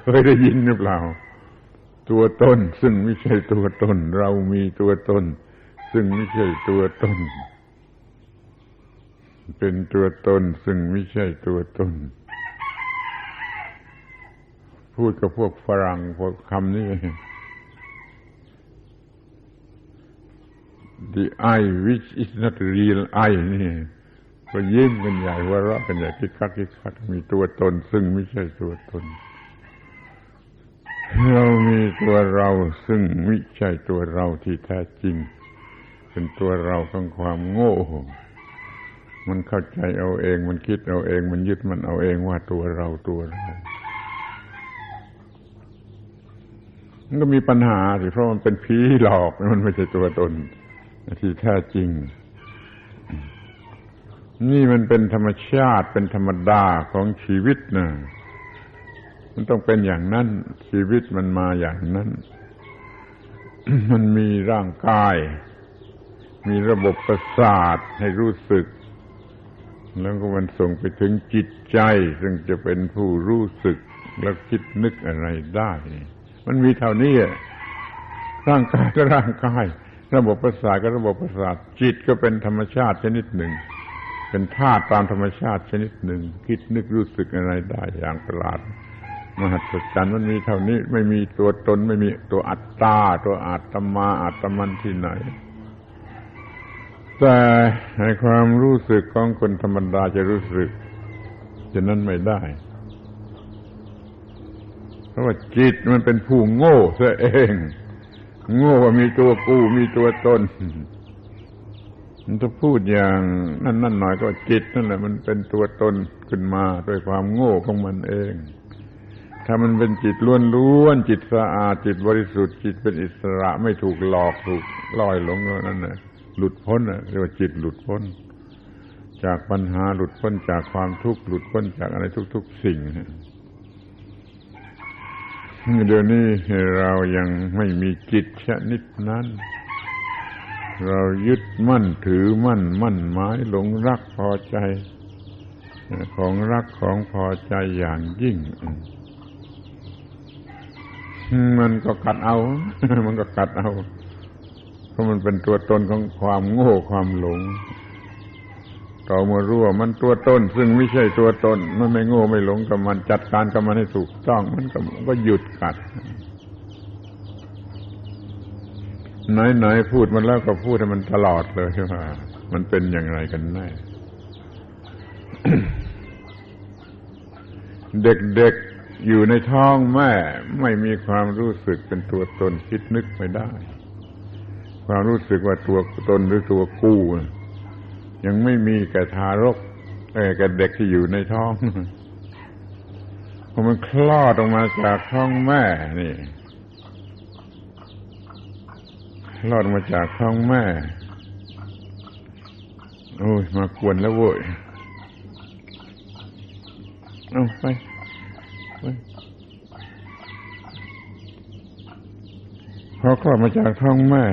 เคยได้ยินหรือเปล่าตัวตนซึ่งไม่ใช่ตัวตนเรามีตัวตนซึ่งไม่ใช่ตัวตนเป็นตัวตนซึ่งไม่ใช่ตัวตนพูดกับพวกฝรั่งพวกคำนี้ the I which is not real I นี่ก็ยิ้มกันใหญ่หัวเราะกันใหญ่คิกคักมีตัวตนซึ่งไม่ใช่ตัวตนเรามีตัวเราซึ่งไม่ใช่ตัวเราที่แท้จริงเป็นตัวเราของความโง่มันเข้าใจเอาเองมันคิดเอาเองมันยึดมันเอาเองว่าตัวเรามันก็มีปัญหาสิเพราะมันเป็นผีหลอกมันไม่ใช่ตัวตนที่แท้จริงนี่มันเป็นธรรมชาติเป็นธรรมดาของชีวิตนะมันต้องเป็นอย่างนั้นชีวิตมันมาอย่างนั้น มันมีร่างกายมีระบบประสาทให้รู้สึกแล้วก็มันส่งไปถึงจิตใจซึ่งจะเป็นผู้รู้สึกและคิดนึกอะไรได้มันมีเท่านี้ร่างกายก็ร่างกายระบบประสาทก็ระบบประสาทจิตก็เป็นธรรมชาติชนิดหนึ่ง เป็นธาตุตามธรรมชาติชนิดหนึ่งคิดนึกรู้สึกอะไรได้อย่างประหลาดมหัศจรรย์มันมีเท่านี้ไม่มีตัวตนไม่มีตัวอัตตาตัวอาตมาอาตมันที่ไหนแต่ในความรู้สึกของคนธรรมดาจะรู้สึกฉะนั้นไม่ได้เพราะว่าจิตมันเป็นผู้โง่ซะเองโง่ว่ามีตัวกูมีตัวตนมันจะพูดอย่างนั่นหน่อยก็จิตนั่นแหละมันเป็นตัวตนขึ้นมาด้วยความโง่ของมันเองถ้ามันเป็นจิตล้วนๆจิตสะอาดจิตบริสุทธิ์จิตเป็นอิสระไม่ถูกหลอกถูกล่อยหลงนั่นน่ะหลุดพ้นน่ะเรียกว่าจิตหลุดพ้นจากปัญหาหลุดพ้นจากความทุกข์หลุดพ้นจากอะไรทุกๆสิ่งเดี๋ยวนี้เรายังไม่มีจิตชนิดนั้นเรายึดมั่นถือมั่นหมายหลงรักพอใจของรักของพอใจอย่างยิ่งมันก็กัดเอา มันก็กัดเอาเพราะมันเป็นตัวตนของความโง่ความหลงต่อเมื่อรู้ว่ามันตัวตนซึ่งไม่ใช่ตัวตนมันไม่โง่ไม่หลงกับมันจัดการกับมันให้ถูกต้องมันก็หยุดกัดไหนพูดมันแล้วก็พูดให้มันตลอดเลยใช่ไหมมันเป็นอย่างไรกันแน่ เด็กๆอยู่ในท้องแม่ไม่มีความรู้สึกเป็นตัวตนคิดนึกไม่ได้ความรู้สึกว่าตัวตนหรือตัวกูยังไม่มีแก่ทารกแก่เด็กที่อยู่ในท้องพอมันคลอดออกมาจากท้องแม่นี่คลอดมาจากท้องแม่โอ้ยมากวนแล้วโว้ยเอาไปพอคลอดมาจากท้องแม่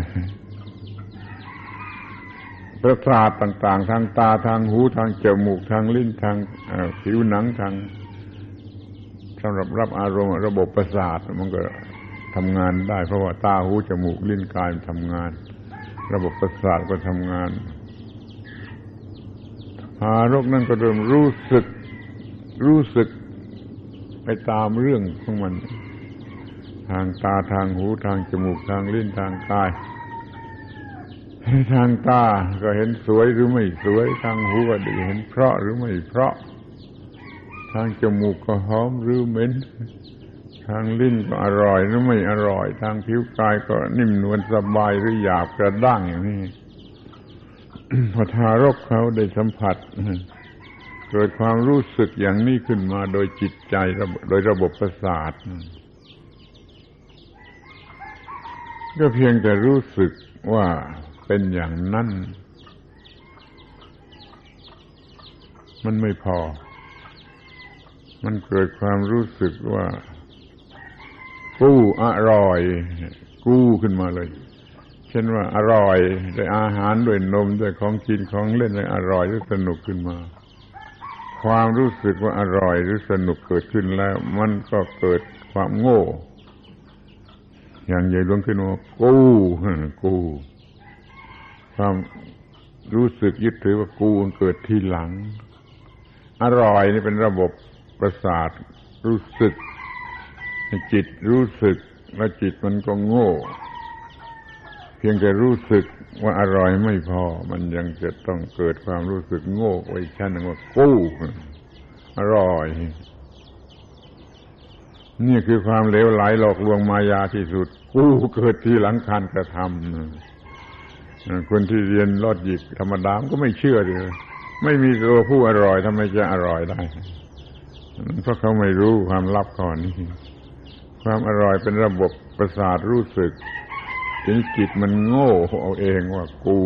ประสาทต่างๆทางตาทางหูทางจมูกทางลิ้นทางผิวหนังทางสำหรับรับอารมณ์ระบบประสาทมันก็ทำงานได้เพราะว่าตาหูจมูกลิ้นกายมันทำงานระบบประสาทก็ทำงานทารกนั่นก็เริ่มรู้สึกไปตามเรื่องของมันทางตาทางหูทางจมูกทางลิ้นทางกายทางตาก็เห็นสวยหรือไม่สวยทางหูก็ได้เห็นเพราะหรือไม่เพราะทางจมูกก็หอมหรือเหม็นทางลิ้นก็อร่อยหรือไม่อร่อยทางผิวกายก็นิ่มนวลสบายหรือหยาบกระด้างอย่างนี้ พอทารกเขาได้สัมผัสเกิดความรู้สึกอย่างนี้ขึ้นมาโดยจิตใจโดยระบบประสาทก็เพียงแต่รู้สึกว่าเป็นอย่างนั้นมันไม่พอมันเกิดความรู้สึกว่ากู้อร่อยกู้ขึ้นมาเลยเช่นว่าอร่อยด้วยอาหารด้วยนมด้วยของกินของเล่นอะไรอร่อยหรือสนุกขึ้นมาความรู้สึกว่าอร่อยหรือสนุกเกิดขึ้นแล้วมันก็เกิดความโง่อย่างใหญ่หลวงขึ้นว่ากู้ความรู้สึกยึดถือว่ากูมันเกิดทีหลังอร่อยนี่เป็นระบบประสาทรู้สึกจิตรู้สึกแล้วจิตมันก็โง่เพียงแต่รู้สึกว่าอร่อยไม่พอมันยังจะต้องเกิดความรู้สึกโง่ไว้ชั้นหนึ่งว่ากูอร่อยนี่คือความเลวไหลหลอกลวงมายาที่สุดกูเกิดทีหลังการกระทำคนที่เรียนลอดหยิกธรรมดาก็ไม่เชื่อเลยไม่มีตัวผู้อร่อยทำไมจะอร่อยได้เพราะเขาไม่รู้ความลับข้อนี้ความอร่อยเป็นระบบประสาทรู้สึกทีนี้จิตมันโง่เอาเองว่ากู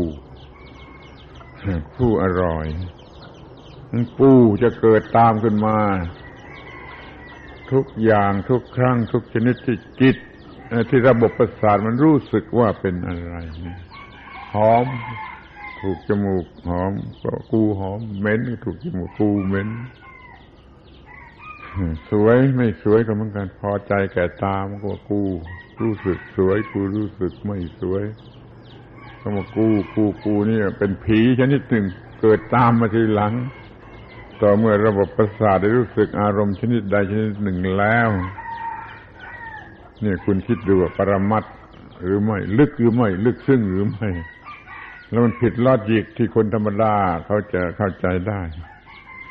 ผู้อร่อยกูจะเกิดตามขึ้นมาทุกอย่างทุกครั้งทุกชนิดที่จิตที่ระบบประสาทมันรู้สึกว่าเป็นอะไรหอมถูกจมูกหอมก็กูหอมเหม็นถูกจมูกกูเหม็นสวยไม่สวยก็เหมือนกันพอใจแก่ตามันก็กูรู้สึกสวยกูรู้สึกไม่สวยก็มากูนี่เป็นผีชนิดหนึ่ง เกิดตามมาทีหลังต่อเมื่อระบบประสาทได้รู้สึกอารมณ์ชนิดใดชนิดหนึ่งแล้วนี่คุณคิดดูว่าปรมัตถ์หรือไม่ลึกหรือไม่ลึกซึ้งหรือไม่แล้วมันผิดลอจิกที่คนธรรมดาเขาจะเข้าใจได้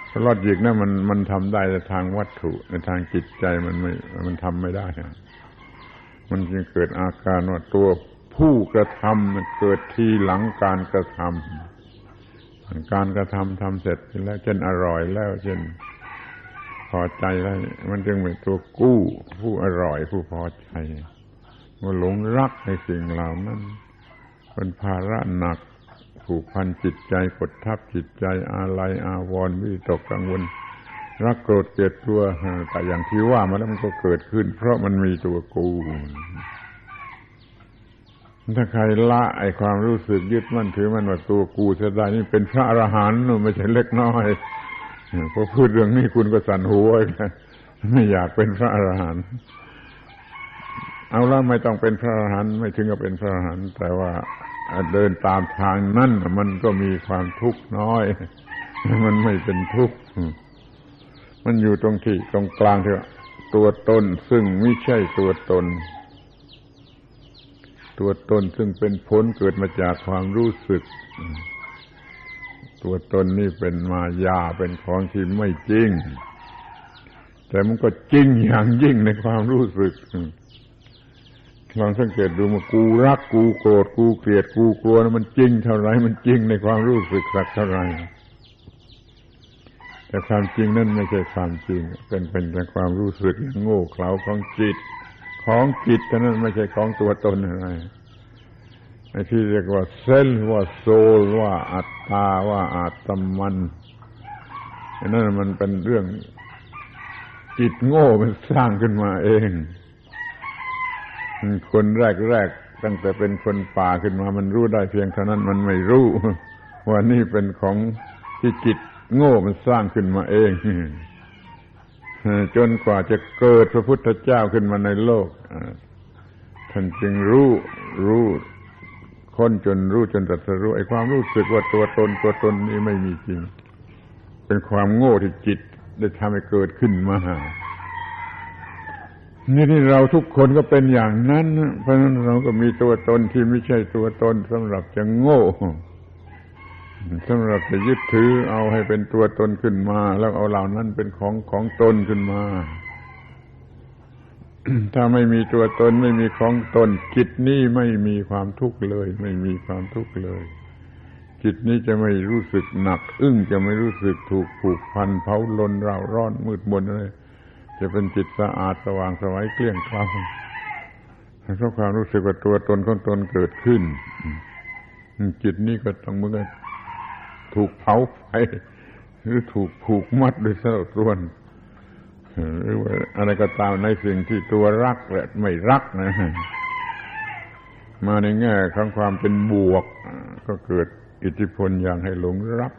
เพราะลอจิกนั้นมันทำได้ในทางวัตถุในทางจิตใจมันทำไม่ได้มันจึงเกิดอาการว่าตัวผู้กระทำมันเกิดทีหลังการกระทำการกระทำทำเสร็จแล้วเช่นอร่อยแล้วเช่นพอใจแล้วมันจึงเป็นตัวกู้ผู้อร่อยผู้พอใจมันหลงรักในสิ่งเหล่านั้นเป็นภาระหนักผูกพันจิตใจกดทับจิตใจอาลัยอาวรณ์วิตกกังวลรักโกรธเกลียดกลัวแต่อย่างที่ว่ามาแล้วมันก็เกิดขึ้นเพราะมันมีตัวกูถ้าใครละไอ้ความรู้สึกยึดมั่นถือมั่นว่าตัวกูเสียได้นี่เป็นพระอรหันต์ไม่ใช่เล็กน้อยพอพูดเรื่องนี้คุณก็สั่นหัวไม่อยากเป็นพระอรหันต์เอาละไม่ต้องเป็นพระอรหันต์ไม่ถึงกับเป็นพระอรหันต์แต่ว่าเดินตามทางนั้นมันก็มีความทุกข์น้อยมันไม่เป็นทุกข์มันอยู่ตรงที่ตรงกลางที่ว่าตัวตนซึ่งไม่ใช่ตัวตนซึ่งเป็นผลเกิดมาจากความรู้สึกตัวตนนี่เป็นมายาเป็นของที่ไม่จริงแต่มันก็จริงอย่างยิ่งในความรู้สึกลองสังเกตดูว่ากูรักกูโกรธกูเกลียดกูกลัวมันจริงเท่าไรมันจริงในความรู้สึกสักเท่าไรแต่ความจริงนั่นไม่ใช่ความจริงเป็นแต่ความรู้สึกโง่เขลาของจิตเท่านั้นไม่ใช่ของตัวตนอะไรไอ้ที่เรียกว่าเซลล์ว่าโซลว่าอัตตาว่าอาตมันนั่นมันเป็นเรื่องจิตโง่มันสร้างขึ้นมาเองคนแรกตั้งแต่เป็นคนป่าขึ้นมามันรู้ได้เพียงเท่านั้นมันไม่รู้ว่านี่เป็นของที่จิตโง่มันสร้างขึ้นมาเองจนกว่าจะเกิดพระพุทธเจ้าขึ้นมาในโลกท่านจึงรู้ค้นจนรู้จนตรัสรู้ไอ้ความรู้สึกว่าตัวตนนี้ไม่มีจริงเป็นความโง่ที่จิตได้ทำให้เกิดขึ้นมานี่เราทุกคนก็เป็นอย่างนั้นเพราะฉะนั้นเราก็มีตัวตนที่ไม่ใช่ตัวตนสำหรับจะโง่สำหรับจะยึดถือเอาให้เป็นตัวตนขึ้นมาแล้วเอาเหล่านั้นเป็นของตนขึ้นมา ถ้าไม่มีตัวตนไม่มีของตนจิตนี้ไม่มีความทุกข์เลยไม่มีความทุกข์เลยจิตนี้จะไม่รู้สึกหนักอึ้งจะไม่รู้สึกถูกผูกพันเผาลนเร่าร้อนมืดมนอะไรจะเป็นจิตสะอาดสว่างไสวเกลี้ยงเกลาเพราะความรู้สึกว่าตัวตนของตนเกิดขึ้นจิตนี้ก็ต้องเหมือนถูกเผาไฟหรือถูกผูกมัดด้วยโซ่ตรวนหรือว่าอะไรก็ตามในสิ่งที่ตัวรักและไม่รักนะมาในแง่ของความเป็นบวกก็เกิดอิทธิพลอย่างให้หลงรัก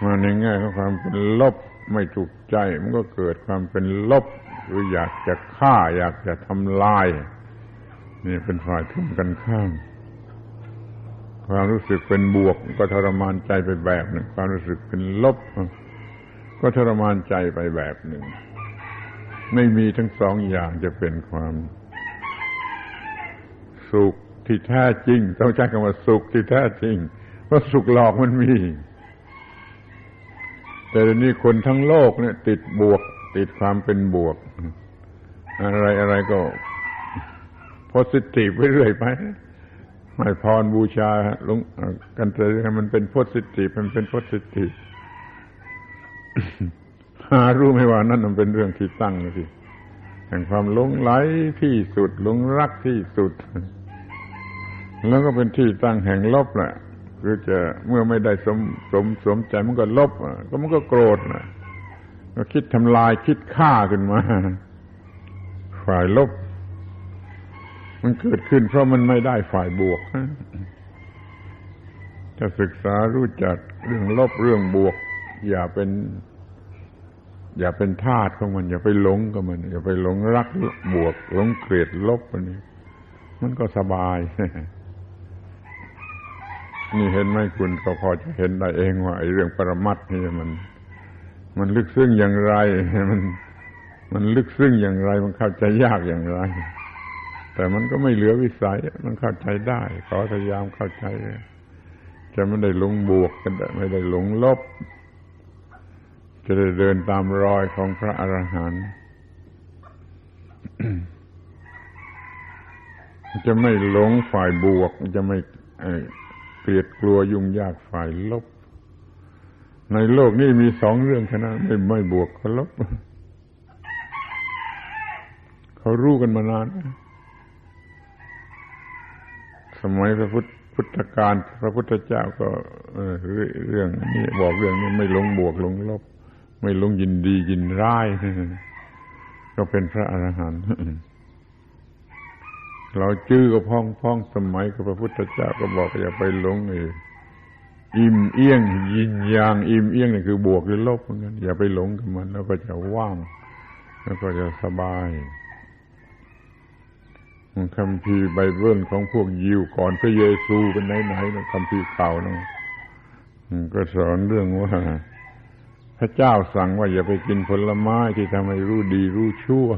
มาในแง่ของความเป็นลบไม่ถูกใจมันก็เกิดความเป็นลบหรืออยากจะฆ่าอยากจะทำลายนี่เป็นฝ่ายตรงกันข้ามความรู้สึกเป็นบวกก็ทรมานใจไปแบบหนึ่งความรู้สึกเป็นลบก็ทรมานใจไปแบบหนึ่งไม่มีทั้งสองอย่างจะเป็นความสุขที่แท้จริงต้องใช้คำว่าสุขที่แท้จริงเพราะสุขหลอกมันมีแต่เดี๋ยวนี้คนทั้งโลกเนี่ยติดบวกติดความเป็นบวกอะไรก็โพสิทีฟไปเรื่อยไปให้พรบูชาลงกันเถอะมันเป็นโพสิทีฟมันเป็นโพสิทีฟรู้ไหมว่านั่นมันเป็นเรื่องที่ตั้งที่แห่งความหลงไหลที่สุดหลงรักที่สุดแล้วก็เป็นที่ตั้งแห่งลบแหละคือจะเมื่อไม่ได้สมใจมันก็ลบก็มันก็โกรธนะก็คิดทำลายคิดฆ่าขึ้นมาฝ่ายลบมันเกิดขึ้นเพราะมันไม่ได้ฝ่ายบวกถ้าศึกษารู้จักเรื่องลบเรื่องบวกอย่าเป็นทาสของมันอย่าไปหลงกับมันอย่าไปหลงรักบวกหลงเกลียดลบอันนี้มันก็สบาย นี่เห็นไหมคุณก็พอจะเห็นได้เองว่าไอ้เรื่องปรมัตถ์นี่มันลึกซึ้งอย่างไรมันลึกซึ้งอย่างไรมันเข้าใจยากอย่างไรแต่มันก็ไม่เหลือวิสัยมันเข้าใจได้ขอพยายามเข้าใจจะไม่ได้หลงบวกกันไม่ได้หลงลบจะได้เดินตามรอยของพระอรหันต์ จะไม่หลงฝ่ายบวกจะไม่เกลียดกลัวยุ่งยากฝ่ายลบในโลกนี้มีสองเรื่องแค่นั้นไม่บวกก็ลบเขารู้กันมานานสมัยพระพุทธกาลพระพุทธเจ้าก็เรื่องนี้บอกเรื่องนี้ไม่หลงบวกหลงลบไม่หลงยินดียินร้ายก็เป็นพระอรหันต์เราจื้อก็พ้องสมัยกับพระพุทธเจ้าก็บอกอย่าไปหลงอิ่มเอี้ยงยินยางอิ่มเอี้ยงนี่คือบวกหรือลบเหมือนกันอย่าไปหลงกับมันแล้วก็จะว่างแล้วก็จะสบายคัมภีร์ไบเบิลของพวกยิวก่อนพระเยซูเป็นไหนๆนะคัมภีร์เก่านะก็สอนเรื่องว่าพระเจ้าสั่งว่าอย่าไปกินผลไม้ที่ทำให้รู้ดีรู้ชั่ว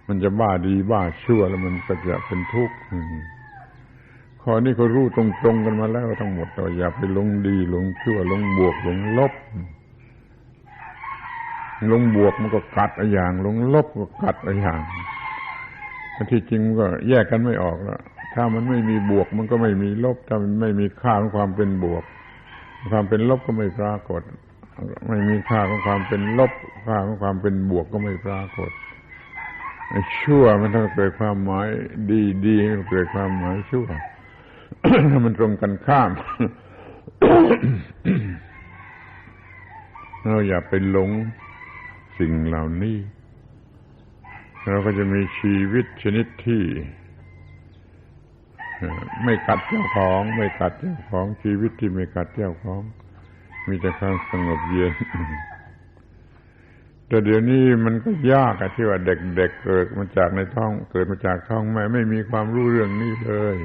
มันจะบ้าดีบ้าชั่วแล้วมันก็จะเป็นทุกข์ข้อนี้เขารู้ตรงๆกันมาแล้วทั้งหมดว่าอย่าไปหลงดีหลงชั่วหลงบวกหลงลบหลงบวกมันก็กัดอีกอย่างหลงลบก็กัดอีกอย่างที่จริงมันก็แยกกันไม่ออกแล้วถ้ามันไม่มีบวกมันก็ไม่มีลบถ้ามันไม่มีค่าของความเป็นบวกความเป็นลบก็ไม่ปรากฏไม่มีค่าของความเป็นลบค่าของความเป็นบวกก็ไม่ปรากฏชั่วมันต้องเกิดความหมายดีมันเกิดความหมายชั่ว มันตรงกันข้าม เราอย่าไปหลงสิ่งเหล่านี้เราก็จะมีชีวิตชนิดที่ไม่กัดเจ้าของไม่กัดเจ้าของชีวิตที่ไม่กัดเจ้าของมีแต่ความสงบเย็น แต่เดี๋ยวนี้มันก็ยากที่ว่าเด็กๆเกิดมาจากในท้องเกิดมาจากท้องแม่ไม่มีความรู้เรื่องนี้เลย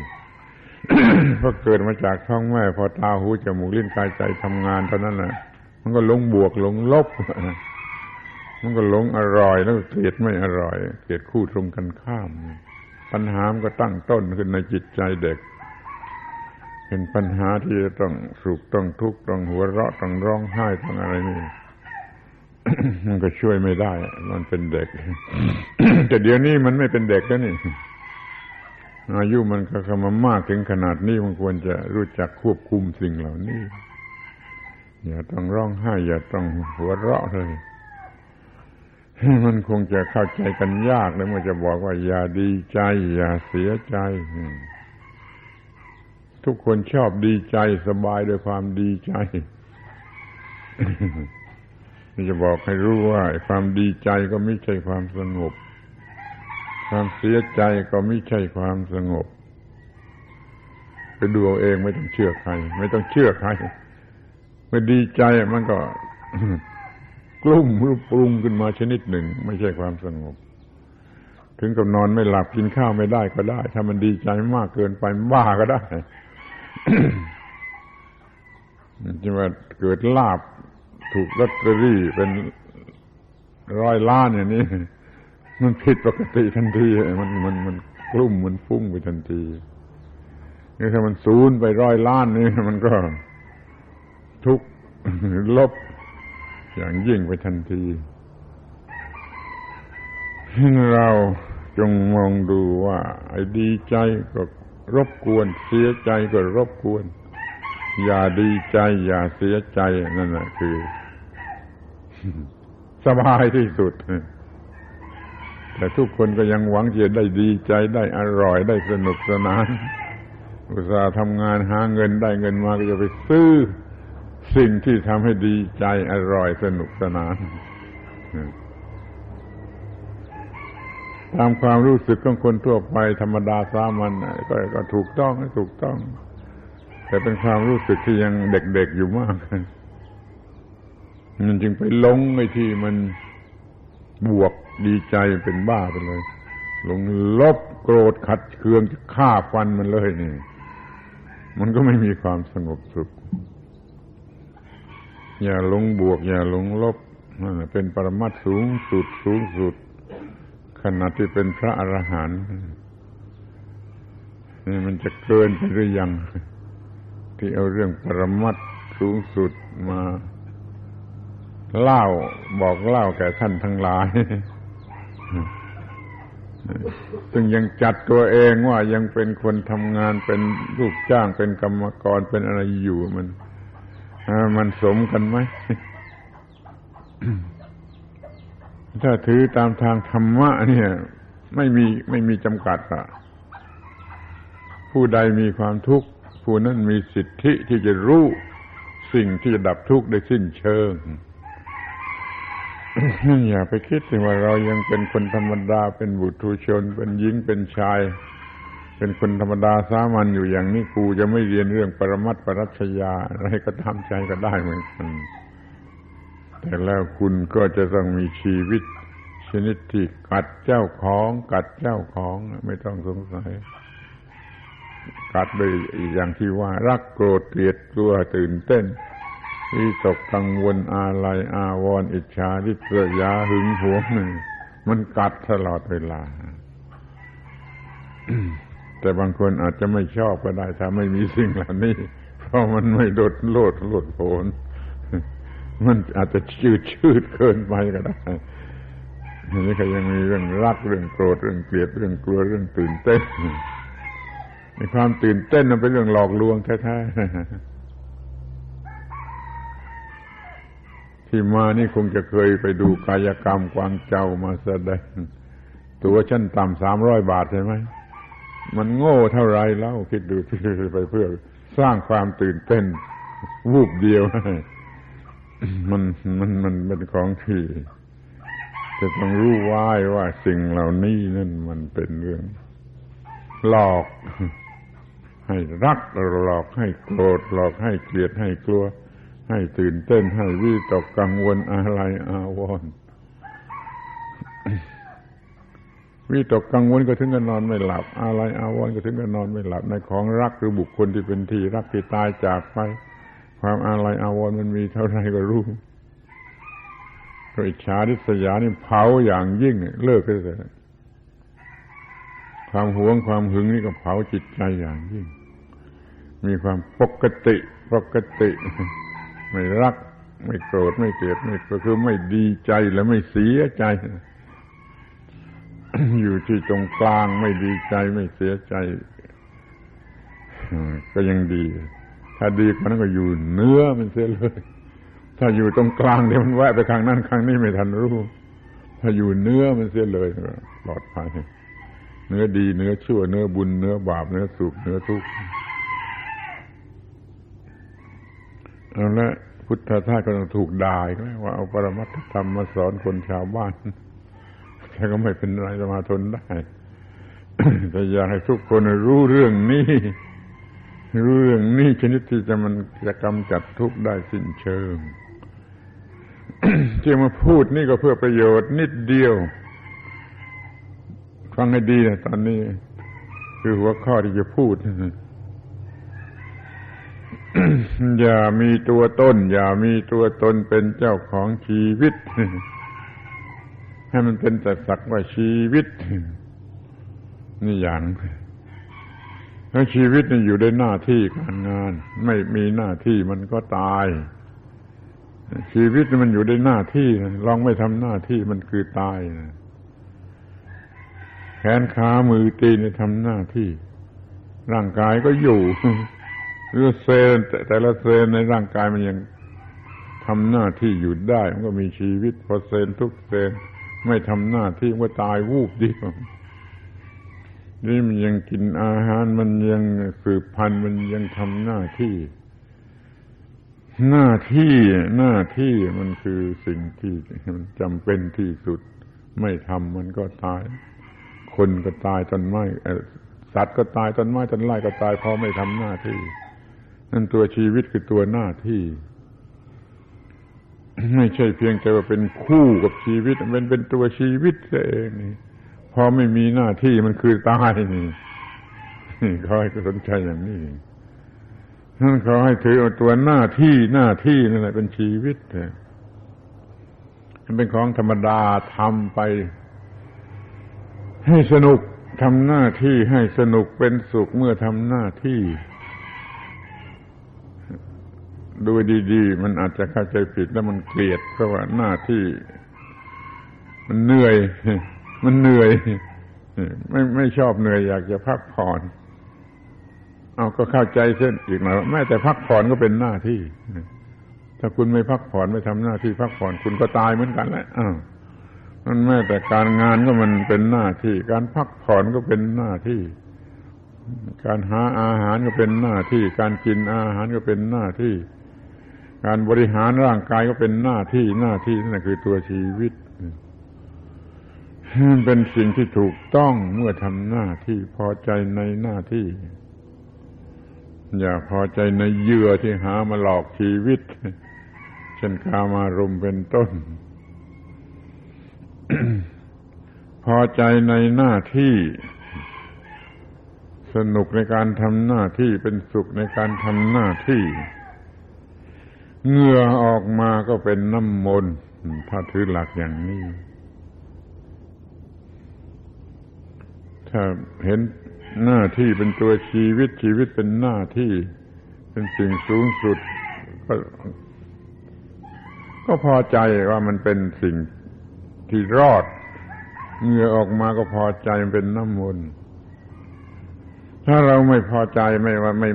พอเกิดมาจากท้องแม่พอตาหูจมูกลิ้นกายใจทำงานเท่านั้นแหละมันก็หลงบวกหลงลบ มันก็หลงอร่อยแล้วเกลียดไม่อร่อยเกลียดคู่ตรงกันข้ามปัญหามันก็ตั้งต้นขึ้นในจิตใจเด็กเป็นปัญหาที่จะต้องสุขต้องทุกข์ต้องหัวเราะต้องร้องไห้ต้องอะไรนี่ มันก็ช่วยไม่ได้มันเป็นเด็ก แต่เดี๋ยวนี้มันไม่เป็นเด็กแล้วนี่อายุมันก็เข้ามามากถึงขนาดนี้มันควรจะรู้จักควบคุมสิ่งเหล่านี้อย่าต้องร้องไห้อย่าต้องหัวเราะเลยมันคงจะเข้าใจกันยากเลยมันจะบอกว่าอย่าดีใจอย่าเสียใจทุกคนชอบดีใจสบายด้วยความดีใจ นี่จะบอกให้รู้ว่าความดีใจก็ไม่ใช่ความสงบความเสียใจก็ไม่ใช่ความสงบไปดูเอาเองไม่ต้องเชื่อใครไม่ต้องเชื่อใครเมื่อดีใจมันก็ กลุ้มหรือปรุงขึ้นมาชนิดหนึ่งไม่ใช่ความสงบถึงกับนอนไม่หลับกินข้าวไม่ได้ก็ได้ถ้ามันดีใจมากเกินไปบ้าก็ได้ จะว่าเกิดลาภถูกลอตเตอรี่เป็น100 ล้านอย่างนี้มันผิดปกติทันทีมันกลุ้มมันฟุ้งไปทันทีนี่ถ้ามันศูนย์ไป100 ล้านนี่มันก็ทุกข์ลบอย่างยิ่งไปทันทีเราจงมองดูว่าไอ้ดีใจก็รบกวนเสียใจก็รบกวนอย่าดีใจอย่าเสียใจนั่นแหละคือสบายที่สุดแต่ทุกคนก็ยังหวังจะได้ดีใจได้อร่อยได้สนุกสนานอุตส่าห์ทำงานหาเงินได้เงินมาก็จะไปซื้อสิ่งที่ทำให้ดีใจอร่อยสนุกสนานตามความรู้สึกของคนทั่วไปธรรมดาสามัญก็ถูกต้องแต่เป็นความรู้สึกที่ยังเด็กๆอยู่มากมันจึงไปหลงไอ้ที่มันบวกดีใจเป็นบ้าไปเลยหลงลบโกรธขัดเคืองจะฆ่าฟันมันเลยนี่ มันก็ไม่มีความสงบสุขอย่าหลงบวกอย่าหลงลบนั่นเป็นปรมัตถ์สูงสุดขนาดที่เป็นพระอรหันต์นี่มันจะเกินไปหรือยังที่เอาเรื่องปรมัตถ์สูงสุดมาบอกเล่าแก่ท่านทั้งหลายซึ่งยังจัดตัวเองว่ายังเป็นคนทำงานเป็นลูกจ้างเป็นกรรมกรเป็นอะไรอยู่มันสมกันไหม ถ้าถือตามทางธรรมะเนี่ยไม่มีจำกัดอะผู้ใดมีความทุกข์ผู้นั้นมีสิทธิที่จะรู้สิ่งที่จะดับทุกข์ได้สิ้นเชิง อย่าไปคิดว่าเรายังเป็นคนธรรมดาเป็นบุถุชนเป็นหญิงเป็นชายเป็นคนธรรมดาสามัญอยู่อย่างนี้กูจะไม่เรียนเรื่องปรมัตถ์ปรัชญาอะไรก็ตามใจก็ได้เหมือนกันแต่แล้วคุณก็จะต้องมีชีวิตชนิดที่กัดเจ้าของไม่ต้องสงสัยกัดโดยอย่างที่ว่ารักโกรธเกลียดกลัวตื่นเต้นวิตกกังวลอาลัยอาวรณ์อิจฉาริษยาหึงหวงมันกัดตลอดเวลา แต่บางคนอาจจะไม่ชอบก็ได้ถ้าไม่มีสิ่งเหล่านี้เพราะมันไม่โลดโผนมันอาจจะชืดเกินไปก็ได้ทีนี้ก็ยังมีเรื่องรักเรื่องโกรธเรื่องเกลียดเรื่องกลัวเรื่องตื่นเต้นในความตื่นเต้นมันเป็นเรื่องหลอกลวงแท้ๆที่มานี่คงจะเคยไปดูกายกรรมกวางเจ้ามาแสดงตัวชั้นต่ำ300 บาทใช่ไหมมันโง่เท่าไรแล้วคิดดูที่ไปเพื่อสร้างความตื่นเต้นวูบเดียวมันเป็นของที่จะต้องรู้ไว้ว่าสิ่งเหล่านี้นั่นมันเป็นเรื่องหลอกให้รักหลอกให้โกรธหลอกให้เกลียดให้กลัวให้ตื่นเต้นให้วิตกกังวลอะไรอาวรณ์วิตกกังวลก็ถึงกับนอนไม่หลับอะไรอาวรณ์ก็ถึงกับนอนไม่หลับในของรักหรือบุคคลที่เป็นที่รักที่ตายจากไปความอะไรอาวรณ์มันมีเท่าไรก็รู้ก็อิจฉาริษยานี่เผาอย่างยิ่งเลิกได้เลยความหวงความหึงนี่ก็เผาจิตใจอย่างยิ่งมีความปกติไม่รักไม่โกรธไม่เกลียดไม่ก็คือไม่ดีใจและไม่เสียใจ อยู่ที่ตรงกลางไม่ดีใจไม่เสียใจก็ยังดีถ้าดีกว่านั้นก็อยู่เนื้อมันเสียเลยถ้าอยู่ตรงกลางเดี๋ยวมันแวะไปข้างนั้นข้างนี้ไม่ทันรู้ถ้าอยู่เนื้อมันเสียเลยปลอดภัยเนื้อดีเนื้อชั่วเนื้อบุญเนื้อบาปเนื้อสุขเนื้อทุกข์เอาละพุทธทาสก็ต้องถูกด่าอีกแล้วว่าเอาปรมัตถธรรมมาสอนคนชาวบ้านแต่ก็ไม่เป็นไรจะมาทนได้ แต่อยากให้ทุกคนรู้เรื่องนี้ชนิดที่มันจะกำจัดทุกข์ได้สิ้นเชิง ที่มาพูดนี่ก็เพื่อประโยชน์นิดเดียวฟังให้ดีนะตอนนี้คือหัวข้อที่จะพูด อย่ามีตัวตนเป็นเจ้าของชีวิต ให้มันเป็นแต่สักว่าชีวิตนี่อย่างแล้วชีวิตนี่อยู่ในหน้าที่การงานไม่มีหน้าที่มันก็ตายชีวิตมันอยู่ในหน้าที่ลองไม่ทำหน้าที่มันคือตายแขนขามือตีนทำหน้าที่ร่างกายก็อยู่หรือเซลล์แต่ละเซลล์ในร่างกายมันยังทำหน้าที่อยู่ได้มันก็มีชีวิตพอเซลล์ทุกเซลล์ไม่ทำหน้าที่มันก็ตายวูบเดียวนี่มันยังกินอาหารมันยังสืบพันธุ์มันยังทำหน้าที่มันคือสิ่งที่มันจำเป็นที่สุดไม่ทำมันก็ตายคนก็ตายต้นไม้สัตว์ก็ตายต้นไม้ต้นไร่ก็ตายเพราะไม่ทำหน้าที่นั่นตัวชีวิตคือตัวหน้าที่ไม่ใช่เพียงแต่ว่าเป็นคู่กับชีวิตมันเป็นตัวชีวิตเองนี่พอไม่มีหน้าที่มันคือตายนี่ขอให้สนใจอย่างนี้ ท่านขอให้ถือเอาตัวหน้าที่นั่นแหละเป็นชีวิตมันเป็นของธรรมดาทำไปให้สนุกทำหน้าที่ให้สนุกเป็นสุขเมื่อทำหน้าที่ดูดีๆมันอาจจะเข้าใจผิดแล้วมันเกลียดเพราะว่าหน้าที่มันเหนื่อยไม่ชอบเหนื่อยอยากจะพักผ่อนเอาก็เข้าใจเส้นอีกหน่อยว่าแม้แต่พักผ่อนก็เป็นหน้าที่ถ้าคุณไม่พักผ่อนไม่ทำหน้าที่พักผ่อนคุณก็ตายเหมือนกันแหละมันแม้แต่การงานก็มันเป็นหน้าที่การพักผ่อนก็เป็นหน้าที่การหาอาหารก็เป็นหน้าที่การกินอาหารก็เป็นหน้าที่การบริหารร่างกายก็เป็นหน้าที่นั่นคือตัวชีวิตมันเป็นสิ่งที่ถูกต้องเมื่อทำหน้าที่พอใจในหน้าที่อย่าพอใจในเหยื่อที่หามาหลอกชีวิตเช่นกามารมณ์เป็นต้น พอใจในหน้าที่สนุกในการทำหน้าที่เป็นสุขในการทำหน้าที่เหงื่อออกมาก็เป็นน้ำมนต์ถ้าถือหลักอย่างนี้ถ้าเห็นหน้าที่เป็นตัวชีวิตเป็นหน้าที่เป็นสิ่งสูงสุดก็พอใจว่ามันเป็นสิ่งที่รอดเหงื่อออกมาก็พอใจมันเป็นน้ำมนต์ถ้าเราไม่พอใจไ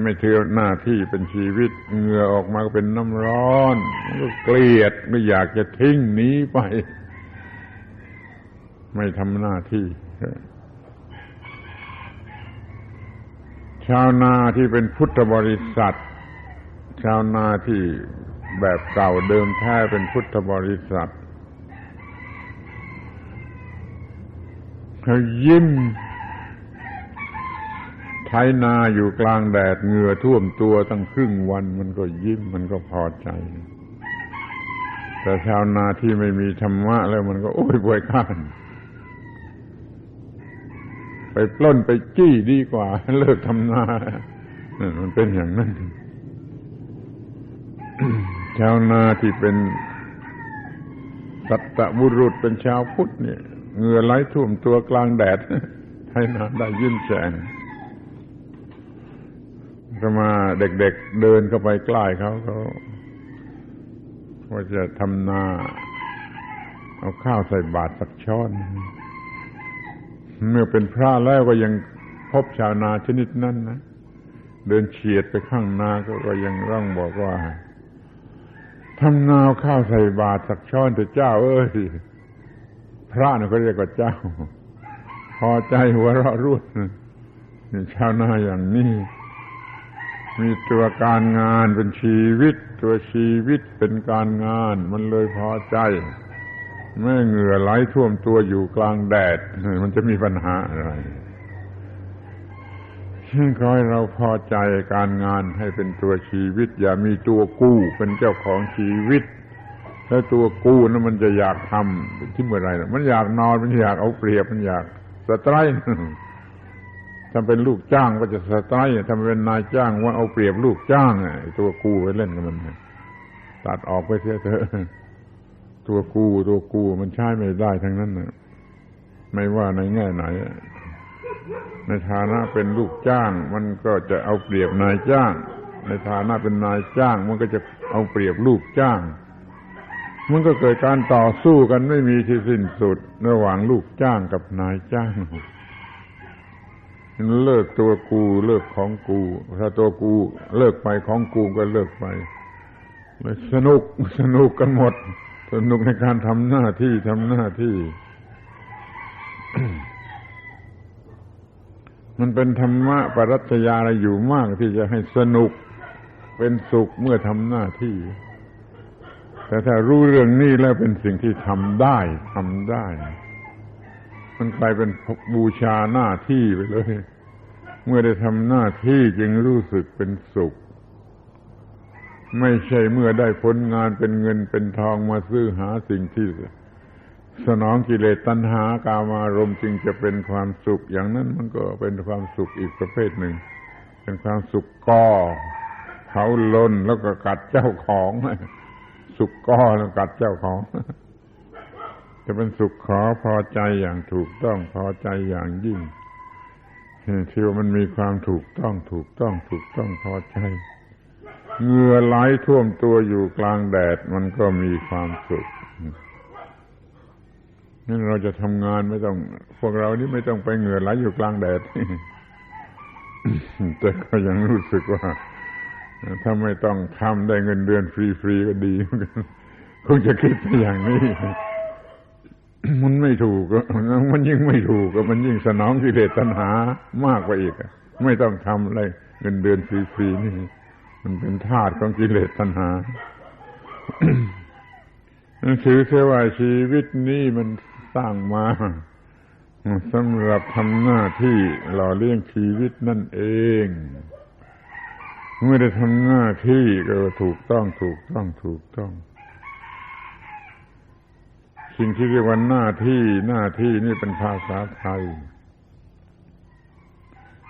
ม่ถือหน้าที่เป็นชีวิตเหงื่อออกมาก็เป็นน้ำร้อนก็เกลียดไม่อยากจะทิ้งหนีไปไม่ทำหน้าที่ชาวนาที่เป็นพุทธบริษัทชาวนาที่แบบเก่าเดิมแท้เป็นพุทธบริษัทเขายิ้มไถนาอยู่กลางแดดเหงื่อท่วมตัวตั้งครึ่งวันมันก็ยิ้มมันก็พอใจแต่ชาวนาที่ไม่มีธรรมะแล้วมันก็โอ้ยบวยข้านไปปล้นไปจี้ดีกว่าเลิกทำนามันเป็นอย่างนั้น ชาวนาที่เป็นสัตตบุรุษเป็นชาวพุทธเนี่ยเหงื่อไหลท่วมตัวกลางแดดไถนาได้ยิ้มแฉ่งก็มาเด็กๆเดินเข้าไปใกล้เขาว่าจะทำนาเอาข้าวใส่บาตรสักช้อนเมื่อเป็นพระแล้วก็ยังพบชาวนาชนิดนั้นนะเดินเฉียดไปข้างนาก็ยังร้องบอกว่าทำนาข้าวใส่บาตรสักช้อนเถอะเจ้าเอ้ยพระน่ะเขาเรียกว่าเจ้าพอใจหัวเราะร่วนนี่ชาวนาอย่างนี้มีตัวการงานเป็นชีวิตตัวชีวิตเป็นการงานมันเลยพอใจแม่เหงื่อไหลท่วมตัวอยู่กลางแดดมันจะมีปัญหาอะไรขอให้เราพอใจการงานให้เป็นตัวชีวิตอย่ามีตัวกู้เป็นเจ้าของชีวิตถ้าตัวกู้นั้นมันจะอยากทำที่เมื่อไรมันอยากนอนมันอยากเอาเปรียบมันอยากสไตร์ถ้าเป็นลูกจ้างก็จะสไตร์ถ้าเป็นนายจ้างว่าเอาเปรียบลูกจ้างตัวกู้ไปเล่นกับมันตัดออกไปเสียเถอะตัวกู้มันใช้ไม่ได้ทั้งนั้นน่ะไม่ว่าในแง่ไหนในฐานะเป็นลูกจ้างมันก็จะเอาเปรียบนายจ้างในฐานะเป็นนายจ้างมันก็จะเอาเปรียบลูกจ้างมันก็เกิดการต่อสู้กันไม่มีที่สิ้นสุดระหว่างลูกจ้างกับนายจ้างเลิกตัวกูเลิกของกูถ้าตัวกูเลิกไปของกูก็เลิกไปสนุกกันหมดสนุกในการทำหน้าที่มันเป็นธรรมะปรัชญาอะไรอยู่มากที่จะให้สนุกเป็นสุขเมื่อทำหน้าที่แต่ถ้ารู้เรื่องนี้แล้วเป็นสิ่งที่ทำได้มันกลายเป็นบูชาหน้าที่ไปเลยเมื่อได้ทำหน้าที่จึงรู้สึกเป็นสุขไม่ใช่เมื่อได้ผลงานเป็นเงินเป็นทองมาซื้อหาสิ่งที่สนองกิเลสตัณหากามารมณ์จึงจะเป็นความสุขอย่างนั้นมันก็เป็นความสุขอีกประเภทหนึ่งเป็นความสุขก่อ เขาลนแล้วก็กัดเจ้าของสุขก็แล้วกัดเจ้าของจะเป็นสุขขอพอใจอย่างถูกต้องพอใจอย่างยิ่งที่ว่ามันมีความถูกต้องพอใจเหงื่อไหลท่วมตัวอยู่กลางแดดมันก็มีความสุขนั่นเราจะทำงานไม่ต้องพวกเรานี่ไม่ต้องไปเหงื่อไหลอยู่กลางแดดแต่ก็ยังรู้สึกว่าถ้าไม่ต้องทำได้เงินเดือนฟรีๆก็ดีคงจะคิดไปอย่างนี้มันไม่ถูกมันยิ่งไม่ถูกมันยิ่งสนองกิเลสตัณหามากกว่าอีกไม่ต้องทำอะไรเงินเดือนฟรีๆนี่มันเป็นทาสของกิเลสตัณหาถือเสียว่าชีวิตนี้มันสร้างมาสำหรับทำหน้าที่หล่อเลี้ยงชีวิตนั่นเองเมื่อได้ทำหน้าที่ก็ถูกต้องสิ่งที่เรียกว่าหน้าที่นี่เป็นภาษาไทย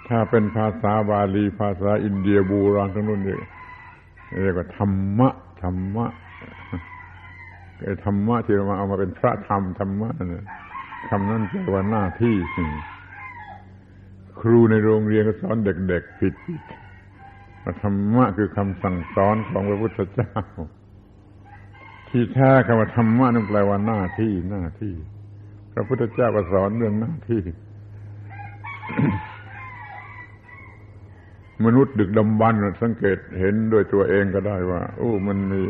ถ้าเป็นภาษาบาลีภาษาอินเดียโบราณทั้งนั้นเรียกว่าธรรมะไอ้ธรรมะที่เรามาเอามาเป็นพระธรรมะเนี่ยคำนั้นแปลว่าหน้าที่ครูในโรงเรียนก็สอนเด็กๆผิดธรรมะคือคำสั่งสอนของพระพุทธเจ้าที่แท้คำว่าธรรมะนั่นแปลว่าหน้าที่พระพุทธเจ้าก็สอนเรื่องหน้าที่ มนุษย์ดึกดำบรรพ์สังเกตเห็นด้วยตัวเองก็ได้ว่ามันมี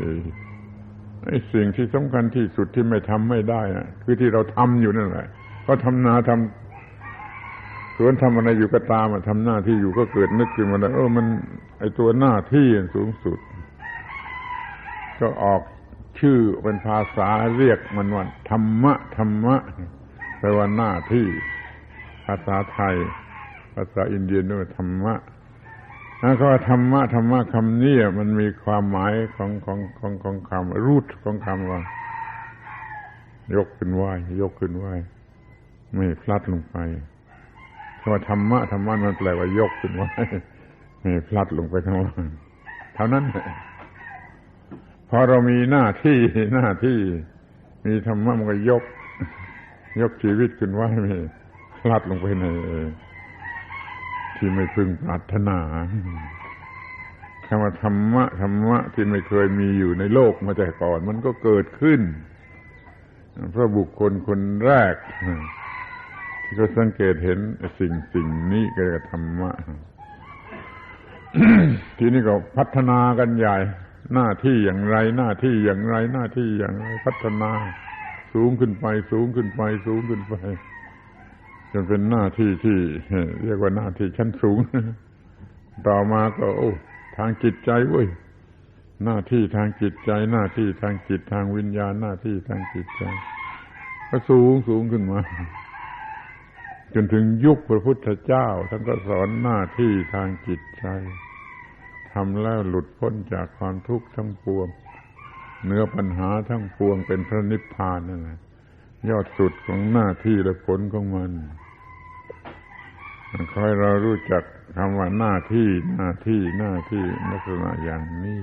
ไอ้สิ่งที่สำคัญที่สุดที่ไม่ทำไม่ได้นะคือที่เราทำอยู่นั่นแหละก็ทำนาทำสวนทำอะไรอยู่ก็ตามทำหน้าที่อยู่ก็เกิดนึกขึ้นมาได้มันไอ้ตัวหน้าที่สูงสุดก็ออกชื่อเป็นภาษาเรียกมันว่าธรรมะแปลว่าหน้าที่ภาษาไทยภาษาอินเดียเรียกว่าธรรมะแล้วก็ธรรมะคำนี้มันมีความหมายของคำรูทของคำว่ายกขึ้นไหวไม่พลัดลงไปคำว่าธรรมะมันแปลว่ายกขึ้นไหวไม่พลัดลงไปข้างล่างเท่านั้นพอเรามีหน้าที่มีธรรมะมันก็ยกชีวิตขึ้นไหวไม่พลัดลงไปในที่ไม่พึงปรารถนาคำว่าธรรมะที่ไม่เคยมีอยู่ในโลกมาแต่ก่อนมันก็เกิดขึ้นเพราะบุคคลคนแรกที่เขาสังเกตเห็นสิ่งนี้ก็เรียกธรรมะ ทีนี้ก็พัฒนากันใหญ่หน้าที่อย่างไรพัฒนาสูงขึ้นไปจนเป็นหน้าที่ที่เรียกว่าหน้าที่ชั้นสูงต่อมาก็ทางจิตใจเว้ยหน้าที่ทางจิตใจหน้าที่ทางจิตทางวิญญาณหน้าที่ทางจิตใจก็สูงขึ้นมาจนถึงยุคพระพุทธเจ้าท่านก็สอนหน้าที่ทางจิตใจทำแล้วหลุดพ้นจากความทุกข์ทั้งปวงเหนือปัญหาทั้งปวงเป็นพระนิพพานนั่นแหละยอดสุดของหน้าที่และผลของมันขอให้เรารู้จักคำว่าหน้าที่ลักษณะอย่างนี้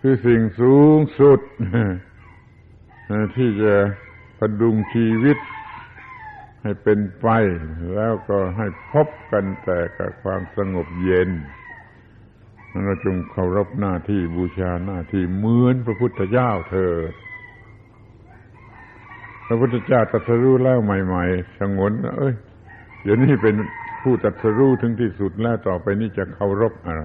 คือสิ่งสูงสุดที่จะพดุงชีวิตให้เป็นไปแล้วก็ให้พบกันแต่กับความสงบเย็นเราจงเคารพหน้าที่บูชาหน้าที่เหมือนพระพุทธเจ้าเถิดพระพุทธเจ้าตรัสรู้แล้วใหม่ๆสงวนเดี๋ยวนี้เป็นผู้ตรัสรู้ถึงที่สุดแล้วต่อไปนี้จะเคารพอะไร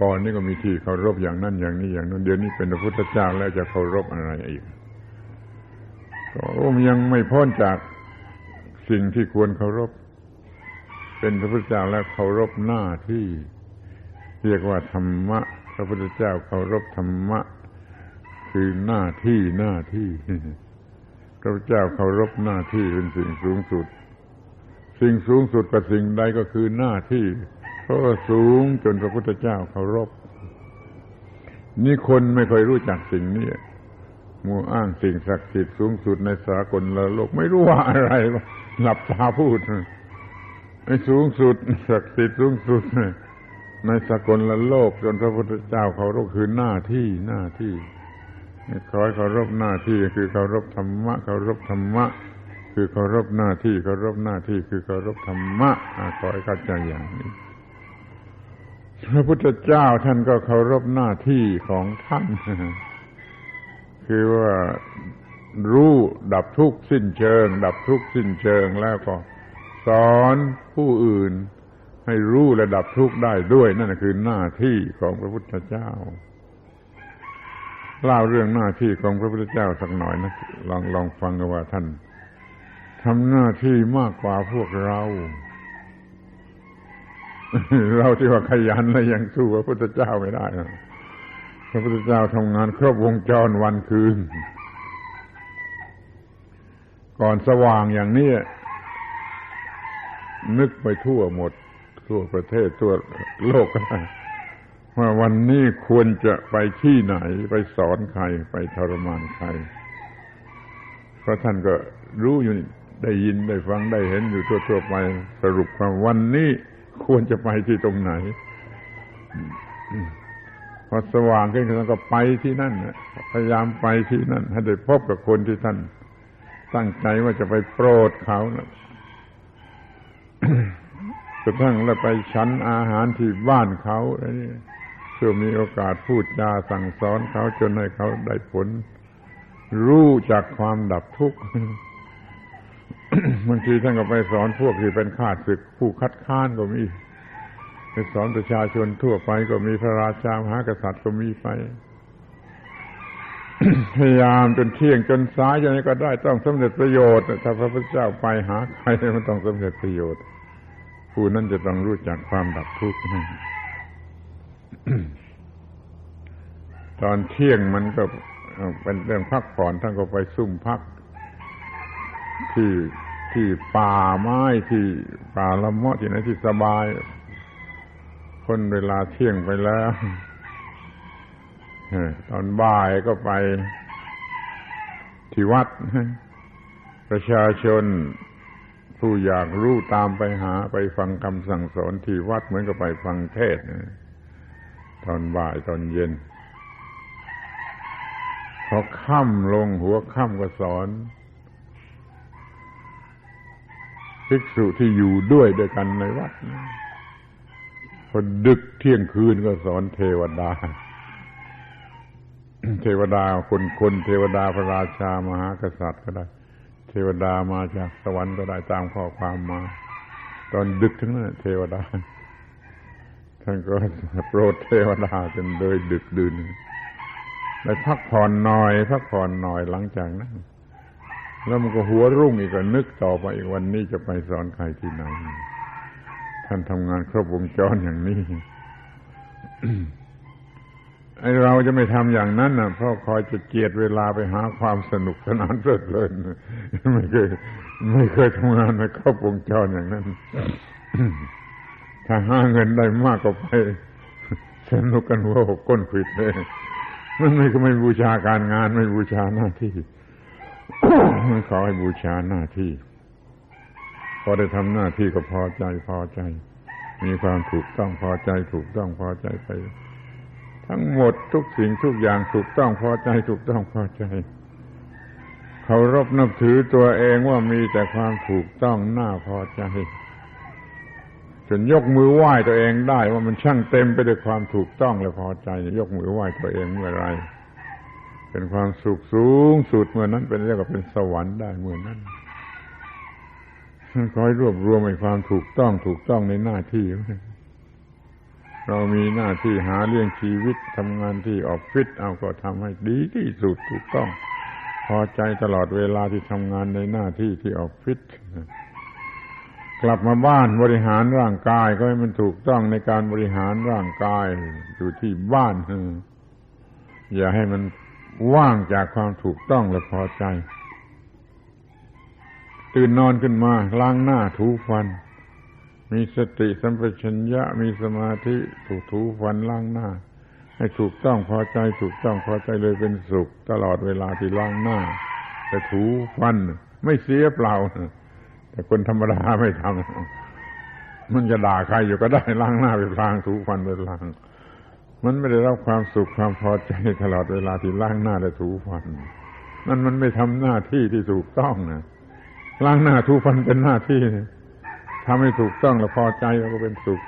ก่อนนี้ก็มีที่เคารพอย่างนั้นอย่างนี้อย่างนั้นเดี๋ยวนี้เป็นพระพุทธเจ้าแล้วจะเคารพอะไรอีกก็ยังไม่พ้นจากสิ่งที่ควรเคารพเป็นพระพุทธเจ้าแล้วเคารพหน้าที่เรียกว่าธรรมะพระพุทธเจ้าเคารพธรรมะคือหน้าที่พระพุทธเจ้าเคารพหน้าที่เป็นสิ่งสูงสุดกว่าสิ่งใดก็คือหน้าที่เพราะว่าสูงจนพระพุทธเจ้าเคารพนี่คนไม่ค่อยรู้จักสิ่งนี้มัวอ้างสิ่งศักดิ์สิทธิ์สูงสุดในสากลโลกไม่รู้ว่าอะไรหลับตาพูดไอ้สูงสุดศักดิ์สิทธิ์สูงสุด ในสากลโลกจนพระพุทธเจ้าเคารพคือหน้าที่ขอให้เคารพหน้าที่คือเคารพธรรมะเคารพธรรมะคือเคารพหน้าที่เคารพหน้าที่คือเคารพธรรมะขอให้เข้าใจอย่างนี้พระพุทธเจ้าท่านก็เคารพหน้าที่ของท่านคือว่ารู้ดับทุกข์สิ้นเชิงดับทุกข์สิ้นเชิงแล้วก็สอนผู้อื่นให้รู้และดับทุกข์ได้ด้วยนั่นคือหน้าที่ของพระพุทธเจ้าเล่าเรื่องหน้าที่ของพระพุทธเจ้าสักหน่อยนะลองฟังกันว่าท่านทำหน้าที่มากกว่าพวกเราที่ว่าขยันแล้วยังสู้พระพุทธเจ้าไม่ได้พระพุทธเจ้าทำงานครบวงจรวันคืนก่อนสว่างอย่างนี้นึกไปทั่วหมดทั่วประเทศทั่วโลกก็ได้ว่าวันนี้ควรจะไปที่ไหนไปสอนใครไปทรมานใครเพราะท่านก็รู้อยู่ได้ยินได้ฟังได้เห็นอยู่ทั่วๆไปสรุปความวันนี้ควรจะไปที่ตรงไหนพอสว่างขึ้นท่านก็ไปที่นั่นพยายามไปที่นั่นให้ได้พบกับคนที่ท่านตั้งใจว่าจะไปโปรดเขานะกระทั่งแล้วไปฉันอาหารที่บ้านเขาอะไรนี่เพื่อมีโอกาสพูดจาสั่งสอนเขาจนให้เขาได้ผลรู้จักความดับทุกข์บางทีท่านก็ไปสอนพวกที่เป็นข้าศึกผู้คัดค้านก็มีไปสอนประชาชนทั่วไปก็มีพระราชามหากษัตริย์ก็มีไป พยายามจนเที่ยงจนสายอย่างนี้ก็ได้ต้องสำเร็จประโยชน์ถ้าพระพุทธเจ้าไปหาใครมันต้องสำเร็จประโยชน์ผู้นั้นจะต้องรู้จักความดับทุกข์ ตอนเที่ยงมันก็เป็นเรื่องพักผ่อนท่านก็ไปซุ่มพักที่ป่าไม้ที่ป่าละเมาะที่ไหนที่สบายคนเวลาเที่ยงไปแล้วตอนบ่ายก็ไปที่วัดประชาชนผู้อยากรู้ตามไปหาไปฟังคำสั่งสอนที่วัดเหมือนกับไปฟังเทศน์ตอนบ่ายตอนเย็นพอค่ำลงหัวค่ำก็สอนภิกษุที่อยู่ด้วยกันในวัดพอดึกเที่ยงคืนก็สอนเทวดา เทวดาคนเทวดาพระราชามหากษัตริย์ก็ได้เทวดามาจากสวรรค์ก็ได้ตามข้อความมาตอนดึกทั้งนั้นเทวดาท่านก็โปรดเทวดาจนโดยดึกดื่นได้พักผ่อนหน่อยหลังจากนั้นแล้วมันก็หัวรุ่งอีกก็นึกต่อไปอีกวันนี้จะไปสอนใครที่ไหนท่านทำงานครบวงจรอย่างนี้ ไอ้เราจะไม่ทำอย่างนั้นนะเพราะคอยจะเจียดเวลาไปหาความสนุกสนานเพลิดเพลินไม่เคยทำงานในครบวงจรอย่างนั้น ถ้าหาเงินได้มากก็ไปสนุกกันหัวหกก้นขวิดเลยมันไม่บูชาการงานไม่บูชาหน้าที่ มันขอให้บูชาหน้าที่พอได้ทำหน้าที่ก็พอใจมีความถูกต้องพอใจไปทั้งหมดทุกสิ่งทุกอย่างถูกต้องพอใจเคารพนับถือตัวเองว่ามีแต่ความถูกต้องน่าพอใจจนยกมือไหว้ตัวเองได้ว่ามันช่างเต็มไปด้วยความถูกต้องและพอใจยกมือไหว้ตัวเองเมื่อไรเป็นความสุขสูงสุดเมื่อนั้นเป็นเรียกว่าเป็นสวรรค์ได้เมื่อนั้นขอให้รวบรวมให้ความถูกต้องในหน้าที่เรามีหน้าที่หาเลี้ยงชีวิตทำงานที่ออฟฟิศเอาก็ทำให้ดีที่สุดถูกต้องพอใจตลอดเวลาที่ทำงานในหน้าที่ที่ออฟฟิศกลับมาบ้านบริหารร่างกายก็ให้มันถูกต้องในการบริหารร่างกายอยู่ที่บ้านอย่าให้มันว่างจากความถูกต้องและพอใจตื่นนอนขึ้นมาล้างหน้าถูฟันมีสติสัมปชัญญะมีสมาธิถูฟันล้างหน้าให้ถูกต้องพอใจเลยเป็นสุขตลอดเวลาที่ล้างหน้าแต่ถูฟันไม่เสียเปล่าแต่คนธรรมดาไม่ท มันจะด่าใครอยู่ก็ได้ล้างหน้าไปพลางถูฟันไปพลางมันไม่ได้รับความสุขความพอใจตลอดเวลาที่ล้างหน้าและถูฟันนั่นมันไม่ทำหน้าที่ที่ถูกต้องนะล้างหน้าถูฟันเป็นหน้าที่ทำให้ถูกต้องแล้วพอใจแล้วก็เป็นสุข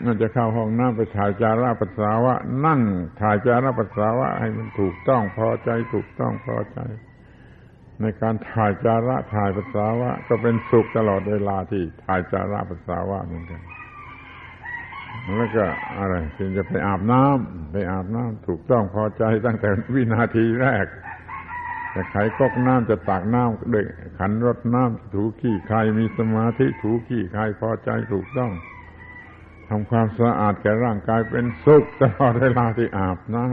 มันจะเข้าห้องน้ำไปถ่ายจาระปัสสาวะนั่งถ่ายจาระปัสสาวะให้มันถูกต้องพอใจถูกต้องพอใจในการถ่ายจาระถ่ายปัสสาวะก็เป็นสุขตลอดเวลาที่ถ่ายจาระปัสสาวะเหมือนกันแล้วก็อะไรจึงจะไปอาบน้ำถูกต้องพอใจตั้งแต่วินาทีแรกจะไขก๊อกน้ำจะตักน้ำด้วยขันรดน้ำถูขี้ใครมีสมาธิถูขี้ใครพอใจถูกต้องทำความสะอาดแก่ร่างกายเป็นสุขตลอดเวลาที่อาบน้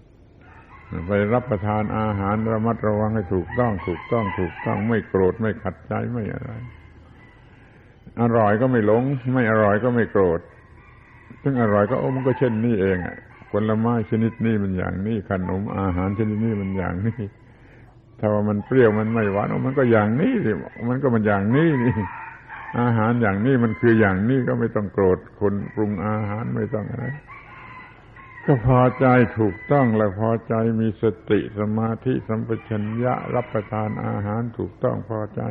ำไปรับประทานอาหารระมัดระวังให้ถูกต้องไม่โกรธไม่ขัดใจไม่อะไรอร่อยก็ไม่หลงไม่อร่อยก็ไม่โกรธซึ่งอร่อยก็มันก็เช่นนี้เองผลไม้ชนิดนี้มันอย่างนี้ขนมอาหารชนิดนี้มันอย่างนี้ถ้าว่ามันเปรี้ยวมันไม่หวานมันก็อย่างนี้สิมันก็มันอย่างนี้นี่อาหารอย่างนี้มันคืออย่างนี้ก็ไม่ต้องโกรธคนปรุงอาหารไม่ต้องอะไรก็พอใจถูกต้องและพอใจมีสติสมาธิสัมปชัญญะรับประทานอาหารถูกต้องพอใจ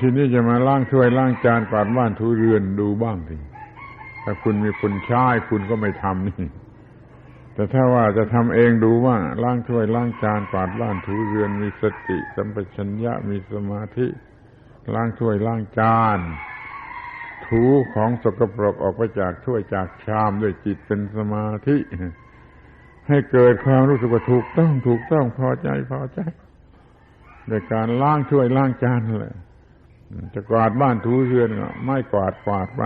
ทีนี้จะมาล้างถ้วยล้างจานกวาดบ้านถูเรือนดูบ้างสิถ้าคุณมีคนใช้คุณก็ไม่ทำนี่แต่ถ้าว่าจะทำเองดูว่าล้างถ้วยล้างจานกวาดบ้านถูเรือนมีสติสัมปชัญญะมีสมาธิล้างถ้วยล้างจานถูของสกปรกออกไปจากถ้วยจากชามด้วยจิตเป็นสมาธิให้เกิดความรู้สึกว่าถูกต้องพอใจในการล้างถ้วยล้างจานนั่นแหละจะกวาดบ้านถูเรือนก็ไม้กวาดไป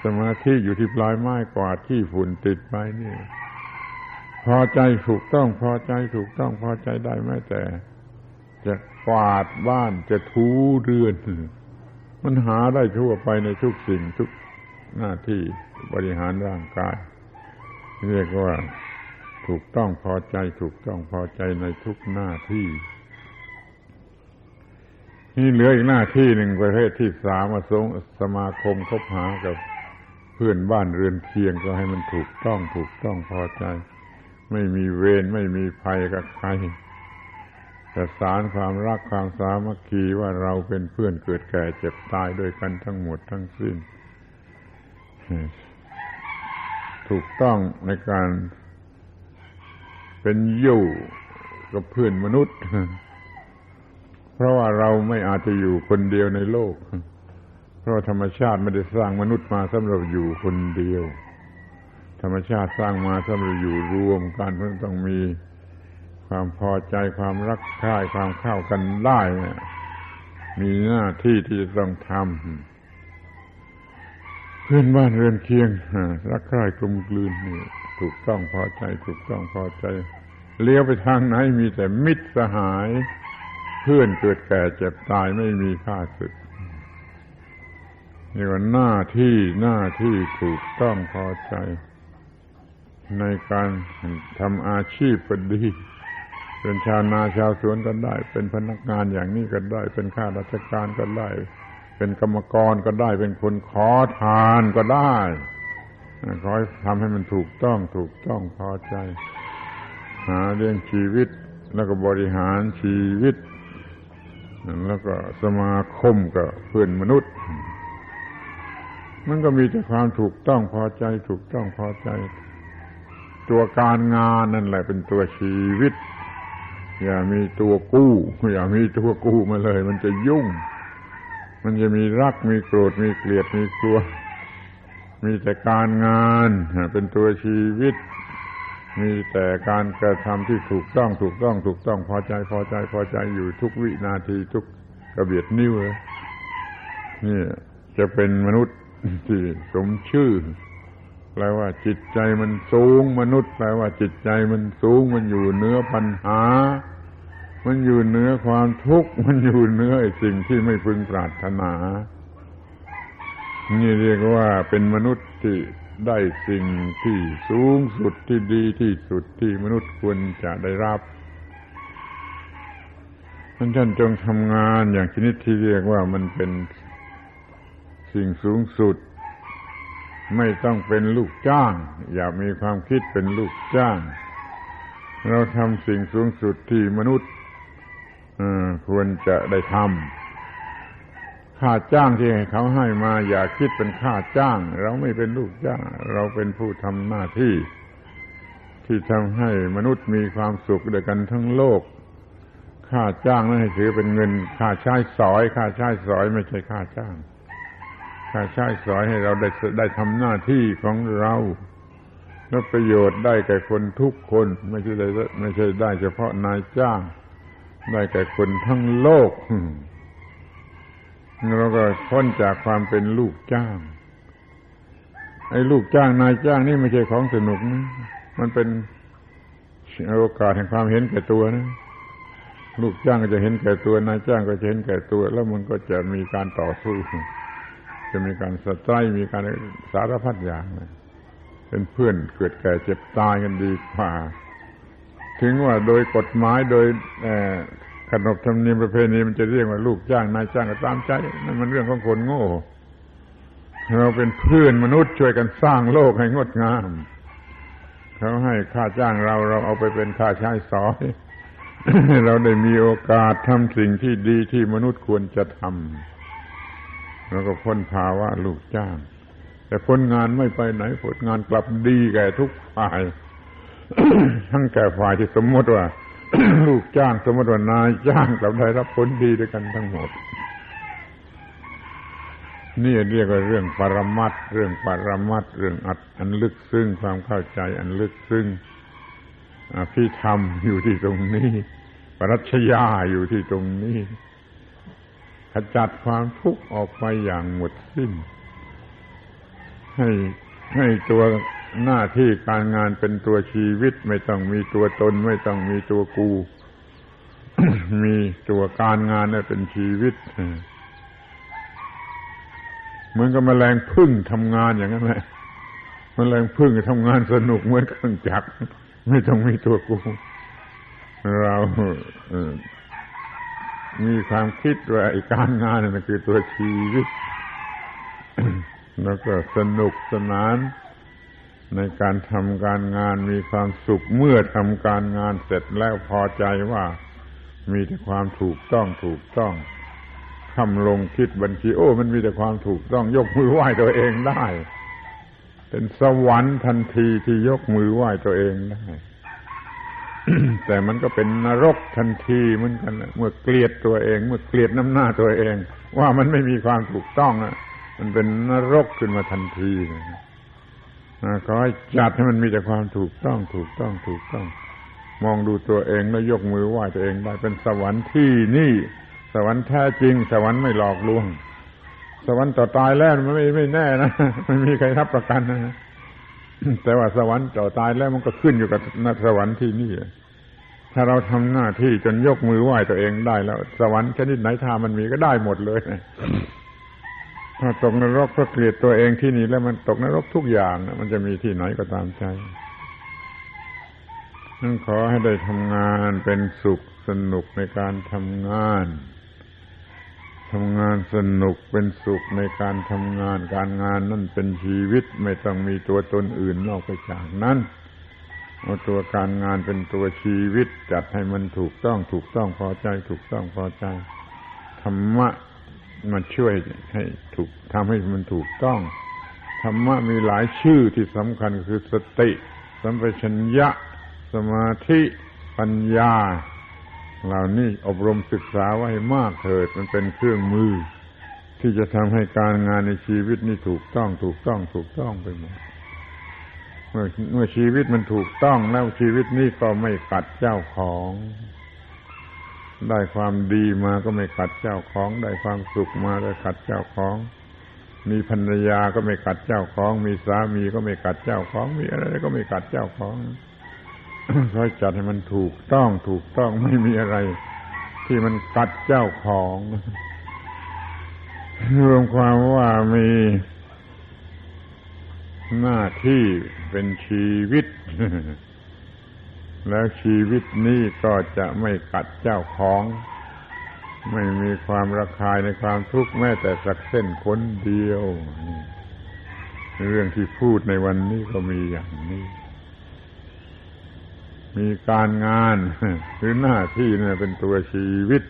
สมาธิอยู่ที่ปลายไม้กวาดที่ฝุ่นติดไปนี่พอใจถูกต้องพอใจได้แม้แต่จะกวาดบ้านจะถูเรือนมันหาได้ทั่วไปในทุกสิ่งทุกหน้าที่บริหารร่างกายเรียกว่าถูกต้องพอใจในทุกหน้าที่นี่เหลืออีกหน้าที่หนึ่งประเภทที่สามสมาคมคบหากับเพื่อนบ้านเรือนเคียงก็ให้มันถูกต้องพอใจไม่มีเวรไม่มีภัยกับใครแต่สารความรักความสามัคคีว่าเราเป็นเพื่อนเกิดแก่เจ็บตายด้วยกันทั้งหมดทั้งสิ้นถูกต้องในการเป็นอยู่กับเพื่อนมนุษย์เพราะว่าเราไม่อาจจะอยู่คนเดียวในโลกเพราะธรรมชาติไม่ได้สร้างมนุษย์มาสำหรับอยู่คนเดียวธรรมชาติสร้างมาสำหรับอยู่รวมกันเพราะต้องมีความพอใจความรักใคร่ความเข้ากันได้มีหน้าที่ที่จะต้องทำเพื่อนบ้านเรือนเคียงรักใคร่กลมกลืนนี่ถูกต้องพอใจเลี้ยวไปทางไหนมีแต่มิตรสหายเพื่อนเกิดแก่เจ็บตายไม่มีค่าศึกนี่ว่าหน้าที่ถูกต้องพอใจในการทำอาชีพก็ดีเป็นชาวนาชาวสวนก็ได้เป็นพนักงานอย่างนี้ก็ได้เป็นข้าราชการก็ได้เป็นกรรมกรก็ได้เป็นคนขอทานก็ได้ขอให้ทำให้มันถูกต้องพอใจหาเลี้ยงชีวิตแล้วก็บริหารชีวิตแล้วก็สมาคมกับเพื่อนมนุษย์มันก็มีแต่ความถูกต้องพอใจตัวการงานนั่นแหละเป็นตัวชีวิตอย่ามีตัวกู้มาเลยมันจะยุ่งมันจะมีรักมีโกรธมีเกลียดมีกลัวมีแต่การงานเป็นตัวชีวิตมีแต่การกระทำที่ถูกต้องพอใจอยู่ทุกวินาทีทุกกระเบียดนิ้วนี่จะเป็นมนุษย์ที่สมชื่อแปลว่าจิตใจมันสูงมนุษย์แปลว่าจิตใจมันสูงมันอยู่เหนือปัญหามันอยู่เหนือความทุกข์มันอยู่เหนือสิ่งที่ไม่พึงปรารถนานี่เรียกว่าเป็นมนุษย์ที่ได้สิ่งที่สูงสุดที่ดีที่สุดที่มนุษย์ควรจะได้รับ ท่านจงทำงานอย่างชนิดที่เรียกว่ามันเป็นสิ่งสูงสุดไม่ต้องเป็นลูกจ้างอย่ามีความคิดเป็นลูกจ้างเราทำสิ่งสูงสุดที่มนุษย์ควรจะได้ทำค่าจ้างที่เขาให้มาอย่าคิดเป็นค่าจ้างเราไม่เป็นลูกจ้างเราเป็นผู้ทำหน้าที่ที่ทำให้มนุษย์มีความสุขด้วยกันทั้งโลกค่าจ้างนั้นให้ถือเป็นเงินค่าใช้สอยค่าใช้สอยไม่ใช่ค่าจ้างค่าใช้สอยให้เราได้ทำหน้าที่ของเราแล้วประโยชน์ได้แก่คนทุกคนไม่ใช่ได้เฉพาะนายจ้างได้แก่คนทั้งโลกเราก็พ้นจากความเป็นลูกจ้างไอ้ลูกจ้างนายจ้างนี่ไม่ใช่ของสนุกนะมันเป็นโอกาสแห่งความเห็นแก่ตัวนะลูกจ้างก็จะเห็นแก่ตัวนายจ้างก็จะเห็นแก่ตัวแล้วมันก็จะมีการต่อสู้จะมีการสไตร์มีการสารพัดอย่างเป็นเพื่อนเกิดแก่เจ็บตายกันดีกว่าถึงว่าโดยกฎหมายโดยขนบธรรมเนียมประเพณีมันจะเรียกว่าลูกจ้างนายจ้างก็ตามใจนั่นมันเรื่องของคนโง่เราเป็นเพื่อนมนุษย์ช่วยกันสร้างโลกให้งดงามเขาให้ค่าจ้างเราเอาไปเป็นค่าใช้สอย เราได้มีโอกาสทำสิ่งที่ดีที่มนุษย์ควรจะทำแล้วก็พ้นภาวะลูกจ้างแต่ผลงานไม่ไปไหนผลงานกลับดีแก่ทุกฝ่าย ทั้งแก่ฝ่ายที่สมมติว่า ลูกจ้างสมมติว่านายจ้างกลับได้รับผลดีด้วยกันทั้งหมดนี่เรียกว่าเรื่องปรมัตถ์เรื่องอันลึกซึ้งความเข้าใจอันลึกซึ้งอภิธรรมอยู่ที่ตรงนี้ปรัชญาอยู่ที่ตรงนี้ขจัดความทุกข์ออกไปอย่างหมดสิ้นให้ตัวหน้าที่การงานเป็นตัวชีวิตไม่ต้องมีตัวตนไม่ต้องมีตัวกู มีตัวการงานเป็นชีวิตเหมือนกับแมลงผึ้งทำงานอย่างนั้นแหละแมลงผึ้งทำงานสนุกเหมือนเครื่องจักรไม่ต้องมีตัวกูเรามีความคิดว่าไอ้การงานนั่นคือตัวชีวิต แล้วก็สนุกสนานในการทำการงานมีความสุขเมื่อทำการงานเสร็จแล้วพอใจว่ามีแต่ความถูกต้องคำลงคิดบัญชีมันมีแต่ความถูกต้องยกมือไหว้ตัวเองได้เป็นสวรรค์ทันทีที่ยกมือไหว้ตัวเองได้ แต่มันก็เป็นนรกทันทีเหมือนกันเมื่อเกลียดตัวเองเมื่อเกลียดน้ำหน้าตัวเองว่ามันไม่มีความถูกต้องมันเป็นนรกขึ้นมาทันทีขอให้จัดให้มันมีแต่ความถูกต้องมองดูตัวเองแล้วยกมือไหว้ตัวเองได้เป็นสวรรค์ที่นี่สวรรค์แท้จริงสวรรค์ไม่หลอกลวงสวรรค์ต่อตายแล้วมันไม่แน่นะไม่มีใครรับประกันนะ แต่ว่าสวรรค์ต่อตายแล้วมันก็ขึ้นอยู่กับสวรรค์ที่นี่ถ้าเราทำหน้าที่จนยกมือไหว้ตัวเองได้แล้วสวรรค์ชนิดไหนถ้ามันมีก็ได้หมดเลย ถ้าตกนรกเพราะเกลียดตัวเองที่นี่แล้วมันตกนรกทุกอย่างมันจะมีที่ไหนก็ตามใจนั่นขอให้ได้ทำงานเป็นสุขสนุกในการทำงานสนุกเป็นสุขในการทำงานการงานนั่นเป็นชีวิตไม่ต้องมีตัวตนอื่นนอกไปจากนั้นเอาตัวการงานเป็นตัวชีวิตจัดให้มันถูกต้องพอใจถูกต้องพอใจธรรมะมาช่วยให้ทำให้มันถูกต้องธรรมะมีหลายชื่อที่สำคัญคือสติสัมปชัญญะสมาธิปัญญาเหล่านี้อบรมศึกษาไว้มากเถิดมันเป็นเครื่องมือที่จะทำให้การงานในชีวิตนี้ถูกต้องไปหมดเมื่อชีวิตมันถูกต้องแล้วชีวิตนี้ก็ไม่ขัดเจ้าของได้ความดีมาก็ไม่ขัดเจ้าของได้ความสุขมาได้ขัดเจ้าของมีภรรยาก็ไม่ขัดเจ้าของมีสามีก็ไม่ขัดเจ้าของมีอะไรก็ไม่ขัดเจ้าของ ค่อยจัดให้มันถูกต้องไม่มีอะไรที่มันขัดเจ้าของรวมความว่ามีหน้าที่เป็นชีวิต แล้วชีวิตนี้ก็จะไม่ขัดเจ้าของ ไม่มีความระคายในความทุกข์แม้แต่สักเส้นขนเดียวเรื่องที่พูดในวันนี้ก็มีอย่างนี้มีการงานหรือหน้าที่นั่นเป็นตัวชีวิต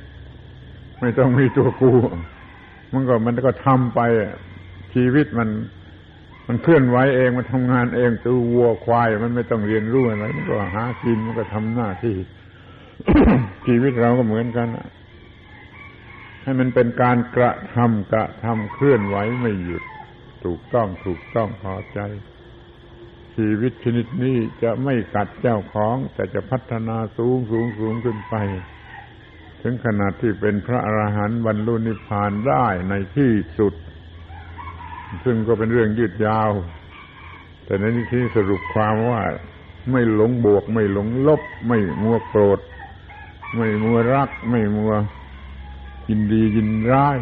ไม่ต้องมีตัวกูมันก็ทำไปชีวิตมันเคลื่อนไหวเองมันทำงานเองตัววัวควายมันไม่ต้องเรียนรู้อะไรมันก็หากินมันก็ทำหน้าที่ ชีวิตเราก็เหมือนกันให้มันเป็นการกระทำเคลื่อนไหวไม่หยุดถูกต้องพอใจชีวิตชนิดนี้จะไม่กัดเจ้าของแต่จะพัฒนาสูงขึ้นไปถึงขนาดที่เป็นพระอรหันต์บรรลุนิพพานได้ในที่สุดซึ่งก็เป็นเรื่องยืดยาวแต่ในที่สรุปความว่าไม่หลงบวกไม่หลงลบไม่มัวโกรธไม่มัวรักไม่มัวยินดียินร้าย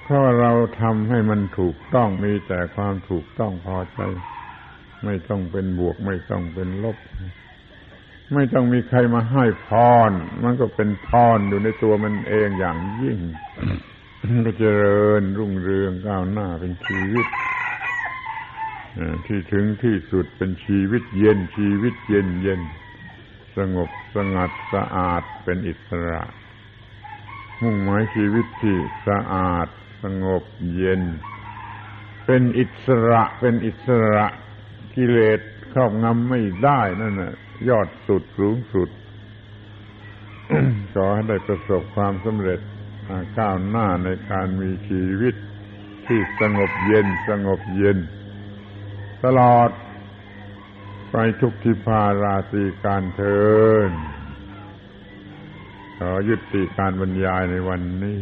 เพราะเราทำให้มันถูกต้องมีแต่ความถูกต้องพอใจไม่ต้องเป็นบวกไม่ต้องเป็นลบไม่ต้องมีใครมาให้พรมันก็เป็นพรอยู่ในตัวมันเองอย่างยิ่ง ก็เจริญรุ่งเรืองก้าวหน้าเป็นชีวิตที่ถึงที่สุดเป็นชีวิตเย็นสงบสงัดสะอาดเป็นอิสระมุ่งหมายชีวิตที่สะอาดสงบเย็นเป็นอิสระกิเลสครอบงำไม่ได้นั่นน่ะยอดสุดสูงสุด ขอให้ได้ประสบความสำเร็จก้าวหน้าในการมีชีวิตที่สงบเย็นตลอดไปทุกทิพาราตรีการเทินขอยุติการบรรยายในวันนี้